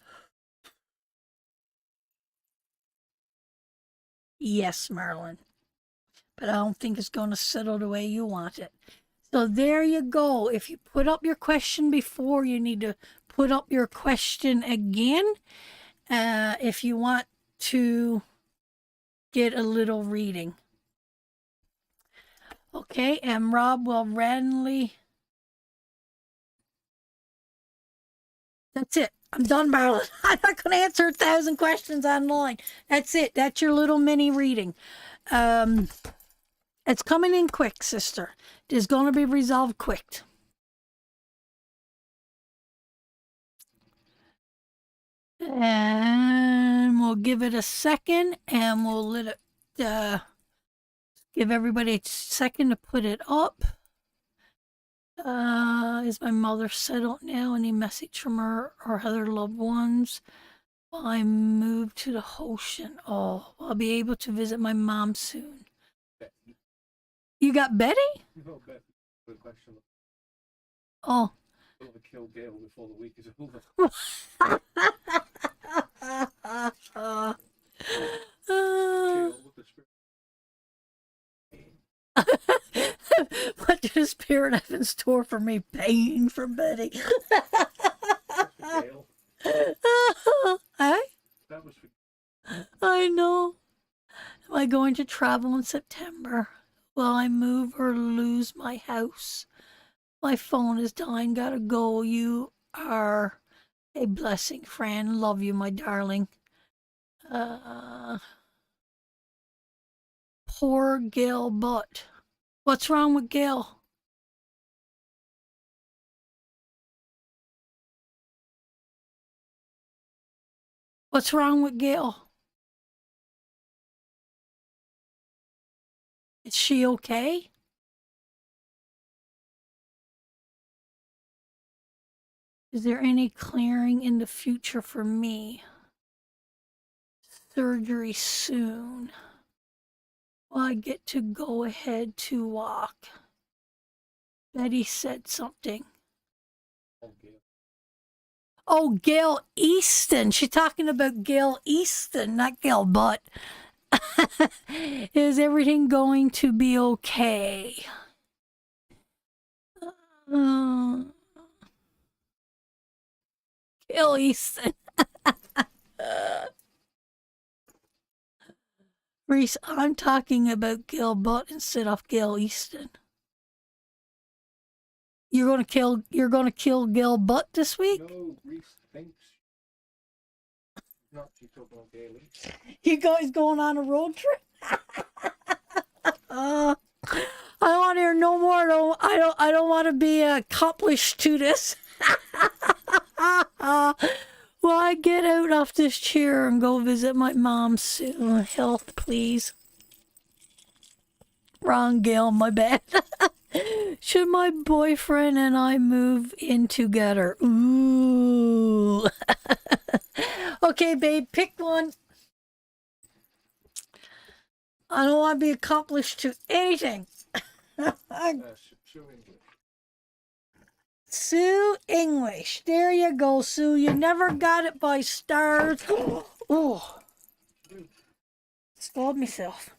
Yes, Marlon. But I don't think it's going to settle the way you want it. So there you go. If you put up your question before, you need to put up your question again if you want to get a little reading. Okay, and Rob will randomly. That's it. I'm done, Marilyn. I'm not going to answer 1,000 questions online. That's it. That's your little mini reading. It's coming in quick, sister. It is going to be resolved quick. And we'll give it a second, and we'll let it give everybody a second to put it up. Is my mother settled now? Any message from her or other loved ones? I moved to the ocean. Oh, I'll be able to visit my mom soon. You got Betty? No, but good question. Oh. I'll kill Gail before the week is over. What did the spirit have in store for me? Pain from Betty. Gail. Hey? That was for I know. Am I going to travel in September? Will I move or lose my house? My phone is dying. Gotta go. You are a blessing, Fran. Love you, my darling. Poor Gail Butt. What's wrong with Gail? What's wrong with Gail? Is she okay? Is there any clearing in the future for me? Surgery soon. Will I get to go ahead to walk? Betty said something. Oh, Gail Easton. She's talking about Gail Easton, not Gail Butt. Is everything going to be okay? Gail Easton. Reese, I'm talking about Gail Butt instead of Gail Easton. You're gonna kill Gail Butt this week? No, Reese thinks. Not she's talking about Gail. You guys going on a road trip? I want to hear no more. I don't want to be accomplished to this. Will I get out off this chair and go visit my mom soon? Health, please. Wrong, Gail, my bad. Should my boyfriend and I move in together? Ooh. Okay, babe, pick one. I don't want to be accomplished to anything. Sue English. There you go, Sue. You never got it by stars. Oh, scalded myself.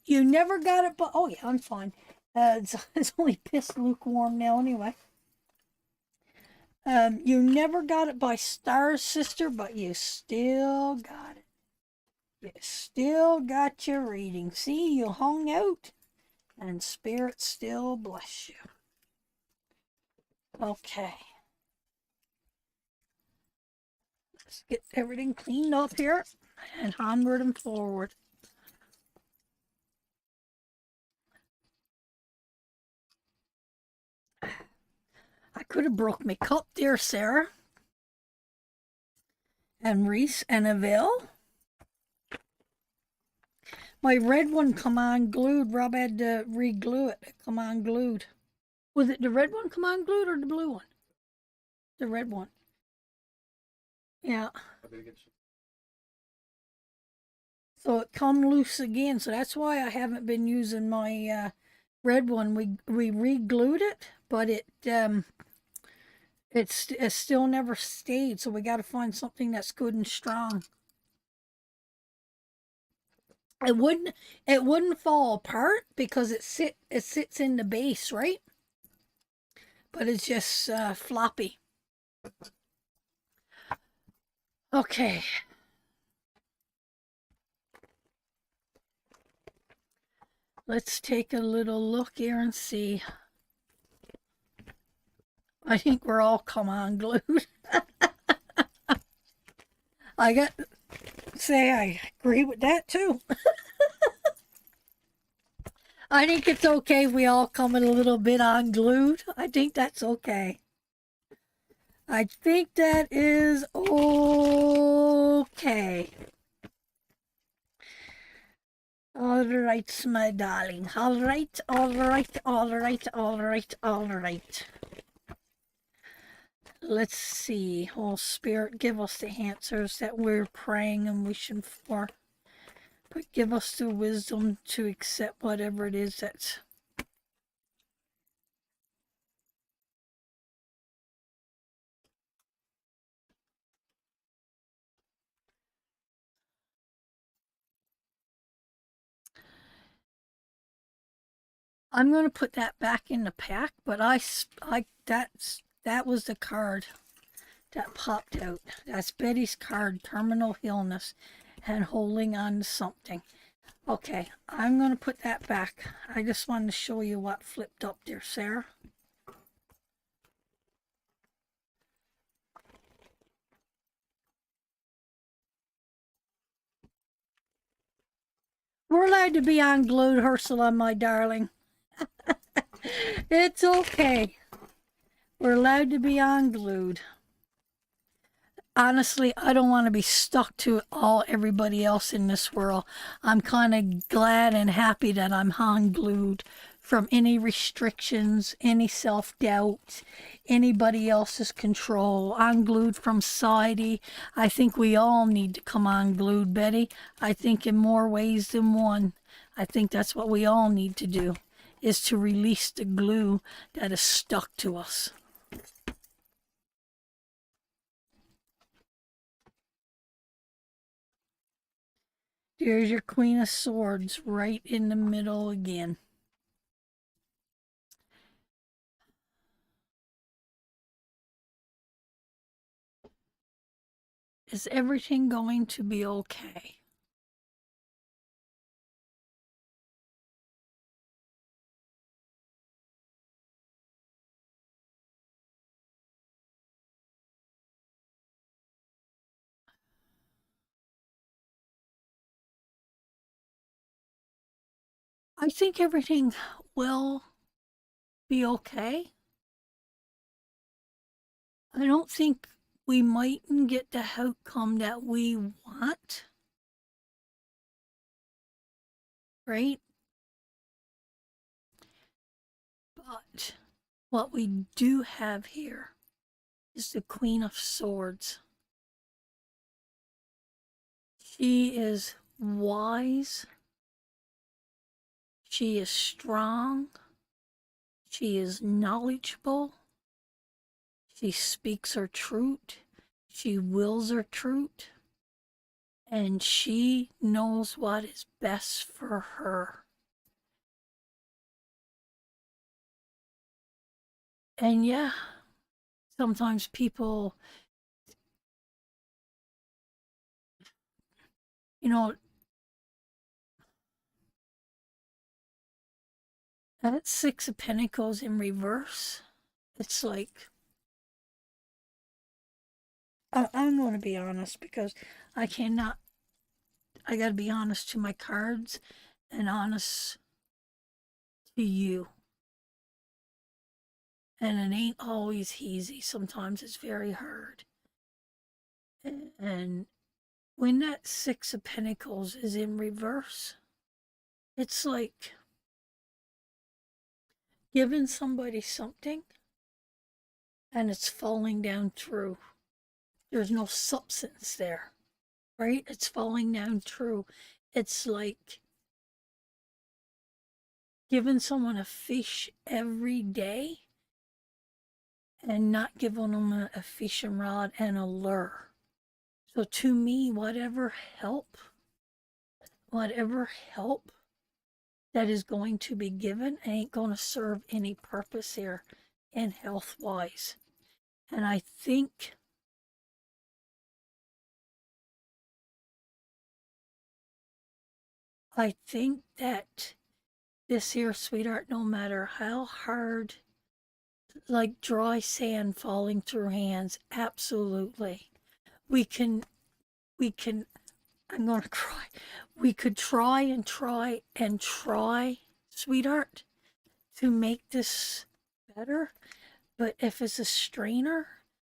You never got it by. Oh yeah, I'm fine. It's only piss lukewarm now anyway. You never got it by stars, sister, but you still got it. You still got your reading. See, you hung out, and spirit still bless you. Okay. Let's get everything cleaned up here and onward and forward. I could have broke my cup there, Sarah. And Reese and Avil. My red one come on glued. Rob had to re-glue it. It come on glued. Was it the red one come on glued or the blue one? The red one. Yeah. So it come loose again. So that's why I haven't been using my red one. We re-glued it, but it's still never stayed. So we got to find something that's good and strong. It wouldn't fall apart because it sits in the base, right? But it's just floppy. Okay. Let's take a little look here and see. I think we're all come unglued. I got say I agree with that too. I think it's okay if we all come in a little bit unglued. I think that's okay. I think that is okay. All right, my darling. All right, all right, all right, all right, all right. Let's see. Holy Spirit, give us the answers that we're praying and wishing for. But give us the wisdom to accept whatever it is that's. I'm going to put that back in the pack, but that was the card that popped out. That's Betty's card, terminal illness and holding on to something. Okay, I'm going to put that back. I just wanted to show you what flipped up there, Sarah. We're allowed to be unglued, Ursula, my darling. It's okay. We're allowed to be unglued. Honestly, I don't want to be stuck to everybody else in this world. I'm kind of glad and happy that I'm unglued from any restrictions, any self-doubt, anybody else's control. Unglued from society. I think we all need to come unglued, Betty. I think in more ways than one. I think that's what we all need to do, is to release the glue that is stuck to us. There's your Queen of Swords right in the middle again. Is everything going to be okay? I think everything will be okay. I don't think we mightn't get the outcome that we want, right? But what we do have here is the Queen of Swords. She is wise. She is strong. She is knowledgeable. She speaks her truth. She wills her truth. And she knows what is best for her. And yeah, sometimes people, you know, that Six of Pentacles in reverse, it's like, I'm going to be honest because I cannot, I got to be honest to my cards and honest to you. And it ain't always easy. Sometimes it's very hard. And when that Six of Pentacles is in reverse, it's like giving somebody something and it's falling down through. There's no substance there, right? It's falling down through. It's like giving someone a fish every day and not giving them a fishing rod and a lure. So to me, whatever help that is going to be given ain't going to serve any purpose here in health wise. And I think that this here, sweetheart, no matter how hard, like dry sand falling through hands, absolutely. We can, we can, I'm going to cry. We could try and try and try, sweetheart, to make this better. But if it's a strainer,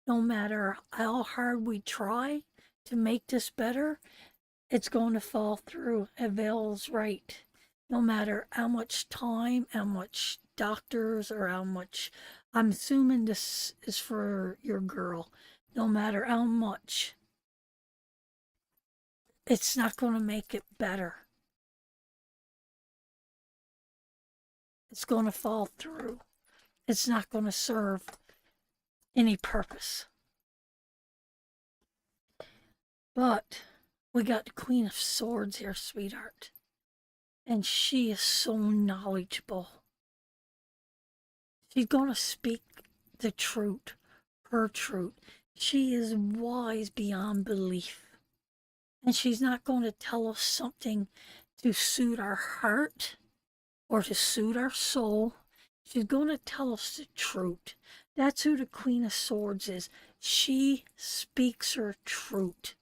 no matter how hard we try to make this better, it's going to fall through. Avail's right. No matter how much time, how much doctors, or how much, I'm assuming this is for your girl. No matter how much, it's not going to make it better. It's going to fall through. It's not going to serve any purpose. But we got the Queen of Swords here, sweetheart. And she is so knowledgeable. She's going to speak the truth, her truth. She is wise beyond belief. And she's not going to tell us something to suit our heart or to suit our soul. She's going to tell us the truth. That's who the Queen of Swords is. She speaks her truth.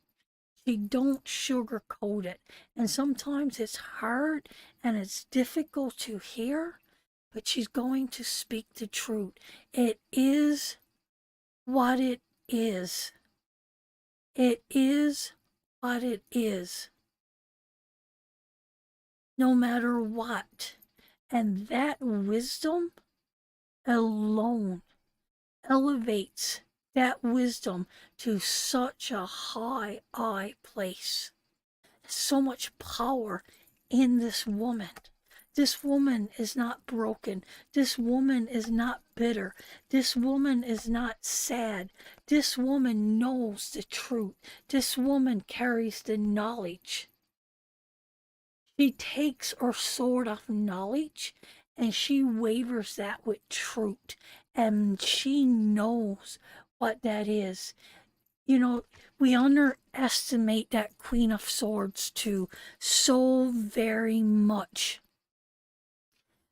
She don't sugarcoat it. And sometimes it's hard and it's difficult to hear, but she's going to speak the truth. It is what it is. It is what it is. No matter what. And that wisdom alone elevates that wisdom to such a high place. So much power in this woman. This woman is not broken. This woman is not bitter. This woman is not sad. This woman knows the truth. This woman carries the knowledge. She takes her sword of knowledge and she wavers that with truth. And she knows what that is. You know, we underestimate that Queen of Swords too so very much.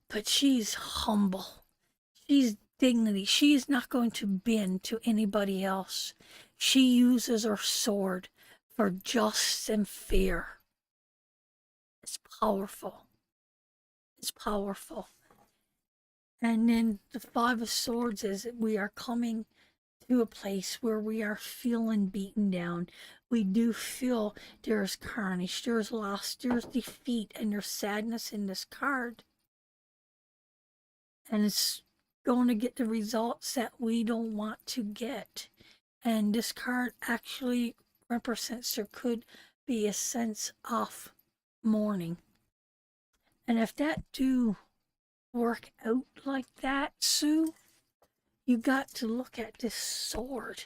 But she's humble. She's dignity. She is not going to bend to anybody else. She uses her sword for justice and fear. It's powerful. It's powerful. And then the Five of Swords is that we are coming to a place where we are feeling beaten down. We do feel there's carnage, there's loss, there's defeat, and there's sadness in this card. And it's going to get the results that we don't want to get. And this card actually represents there could be a sense of mourning. And if that do work out like that, Sue, you got to look at this sword.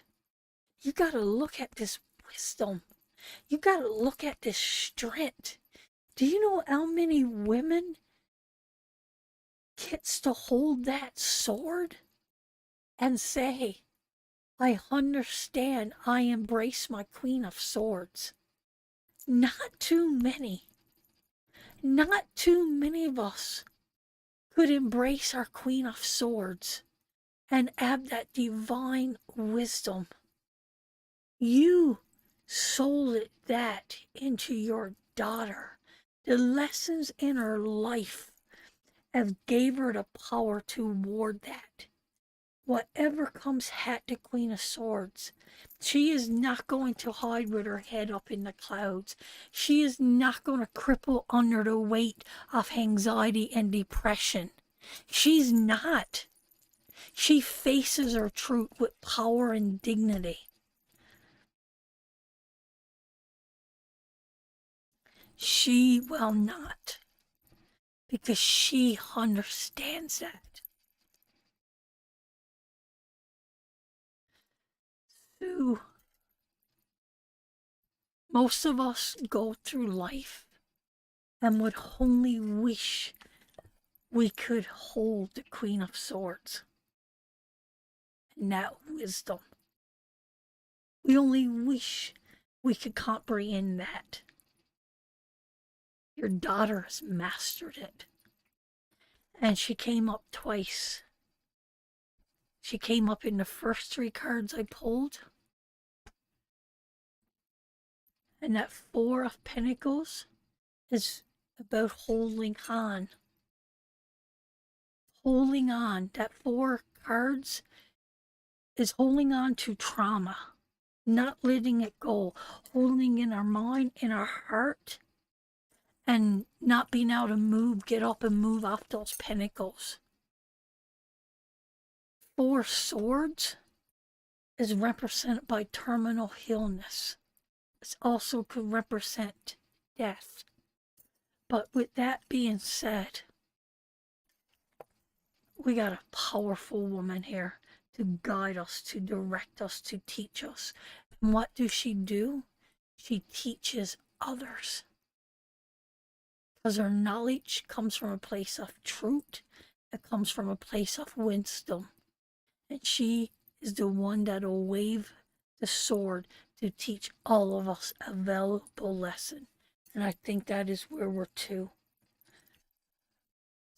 You got to look at this wisdom. You got to look at this strength. Do you know how many women gets to hold that sword and say, I understand, I embrace my Queen of Swords? Not too many. Not too many of us could embrace our Queen of Swords and have that divine wisdom. You sold that into your daughter. The lessons in her life have gave her the power to ward that. Whatever comes at the Queen of Swords, she is not going to hide with her head up in the clouds. She is not going to cripple under the weight of anxiety and depression. She's not. She faces her truth with power and dignity. She will not, because she understands that. Sue, most of us go through life and would only wish we could hold the Queen of Swords and that wisdom. We only wish we could comprehend that. Your daughter has mastered it. And she came up twice. She came up in the first 3 cards I pulled. And that 4 of Pentacles is about holding on. Holding on. That 4 cards is holding on to trauma, not letting it go, holding in our mind, in our heart, and not being able to get up and move off those pentacles. 4 swords is represented by terminal illness. It also could represent death. But with that being said, we got a powerful woman here to guide us, to direct us, to teach us. And what does she do? She teaches others. Because her knowledge comes from a place of truth. It comes from a place of wisdom. And she is the one that will wave the sword to teach all of us a valuable lesson. And I think that is where we're to.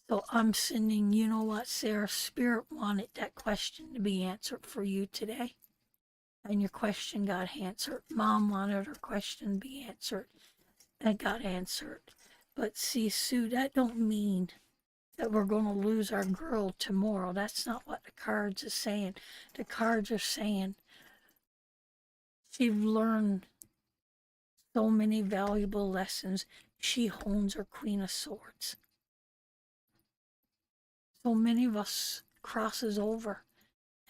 So I'm sending, you know what, Sarah, Spirit wanted that question to be answered for you today. And your question got answered. Mom wanted her question to be answered. And got answered. But see, Sue, that don't mean that we're going to lose our girl tomorrow. That's not what the cards are saying. The cards are saying she's learned so many valuable lessons. She hones her Queen of Swords. So many of us crosses over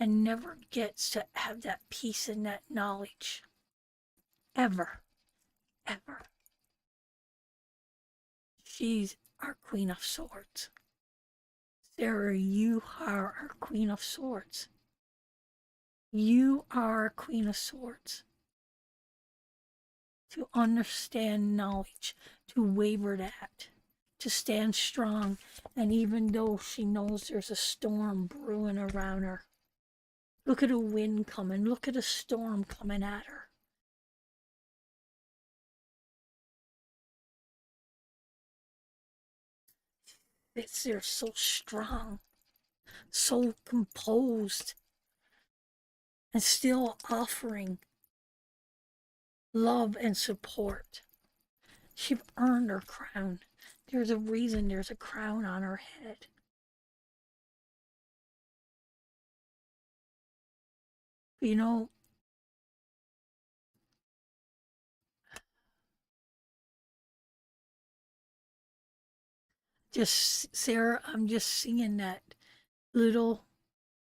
and never gets to have that peace and that knowledge. Ever. Ever. She's our Queen of Swords. Sarah, you are our Queen of Swords. You are our Queen of Swords. To understand knowledge, to waver that, to stand strong, and even though she knows there's a storm brewing around her, look at a wind coming, look at a storm coming at her. It's there so strong, so composed, and still offering love and support. She's earned her crown. There's a reason there's a crown on her head. You know, just Sarah, I'm just seeing that little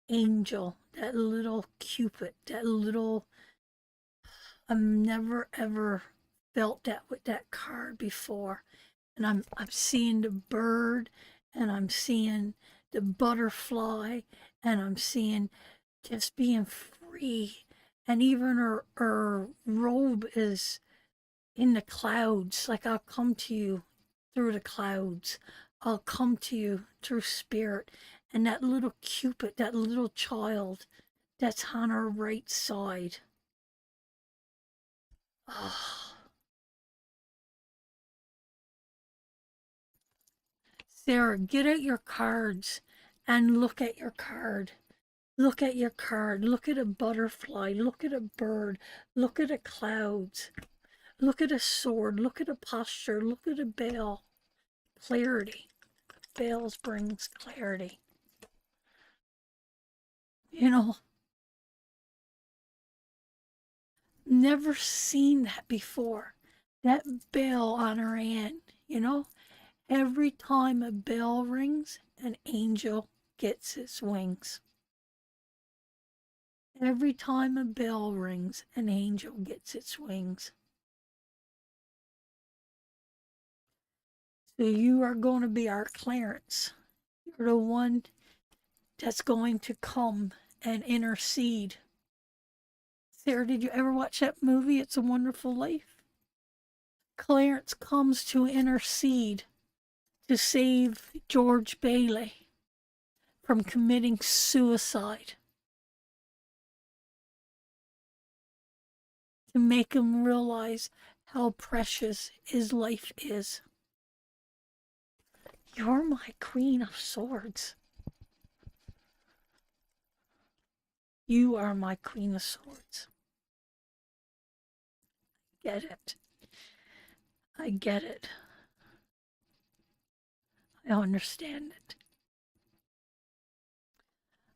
angel, that little Cupid, that little, I've never ever felt that with that card before. And I'm seeing the bird, and I'm seeing the butterfly, and I'm seeing just being free. And even her robe is in the clouds. Like, I'll come to you through the clouds. I'll come to you through spirit. And that little Cupid, that little child that's on her right side. Oh. Sarah, get out your cards and look at your card. Look at your card. Look at a butterfly. Look at a bird. Look at the clouds. Look at a sword. Look at a posture. Look at a bell. Clarity. Bells brings clarity. You know, never seen that before. That bell on her hand, you know, every time a bell rings, an angel gets its wings. Every time a bell rings, an angel gets its wings. So you are going to be our Clarence. You're the one that's going to come and intercede. Sarah, did you ever watch that movie, It's a Wonderful Life? Clarence comes to intercede to save George Bailey from committing suicide, to make him realize how precious his life is. You're my Queen of Swords. You are my Queen of Swords. Get it. I get it. I understand it.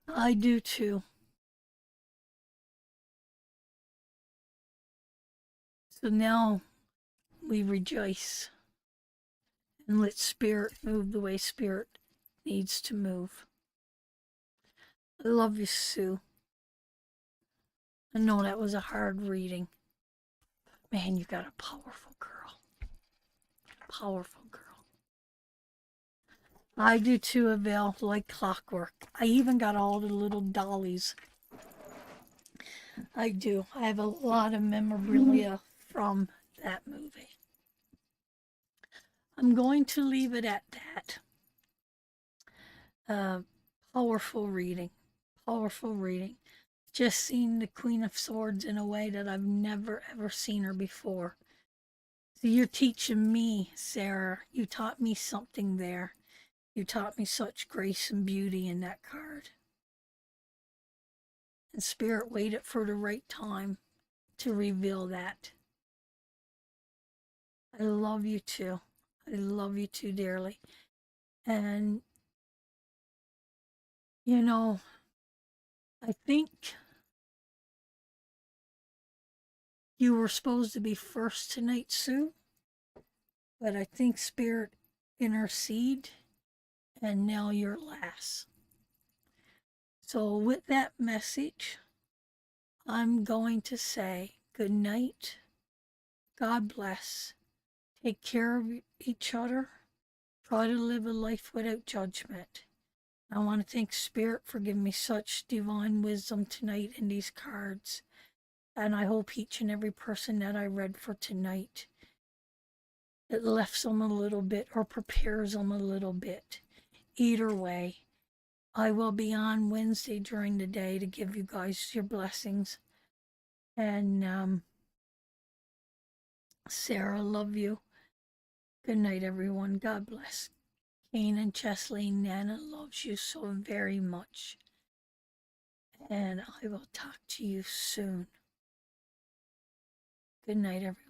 I do too. So now we rejoice and let Spirit move the way Spirit needs to move. I love you, Sue. I know that was a hard reading. Man, you got a powerful girl. Powerful girl. I do too, Avil, like clockwork. I even got all the little dollies. I do. I have a lot of memorabilia from that movie. I'm going to leave it at that. Uh, powerful reading. Powerful reading. Just seen the Queen of Swords in a way that I've never ever seen her before. So you're teaching me, Sarah. You taught me something there. You taught me such grace and beauty in that card. And Spirit waited for the right time to reveal that. I love you too. I love you too dearly. And, you know, I think you were supposed to be first tonight, Sue. But I think Spirit interceded, and now you're last. So, with that message, I'm going to say good night. God bless. Take care of each other. Try to live a life without judgment. I want to thank Spirit for giving me such divine wisdom tonight in these cards. And I hope each and every person that I read for tonight, it lifts them a little bit or prepares them a little bit. Either way, I will be on Wednesday during the day to give you guys your blessings. And Sarah, love you. Good night, everyone. God bless. Kane and Chesley, Nana loves you so very much. And I will talk to you soon. Good night, everyone.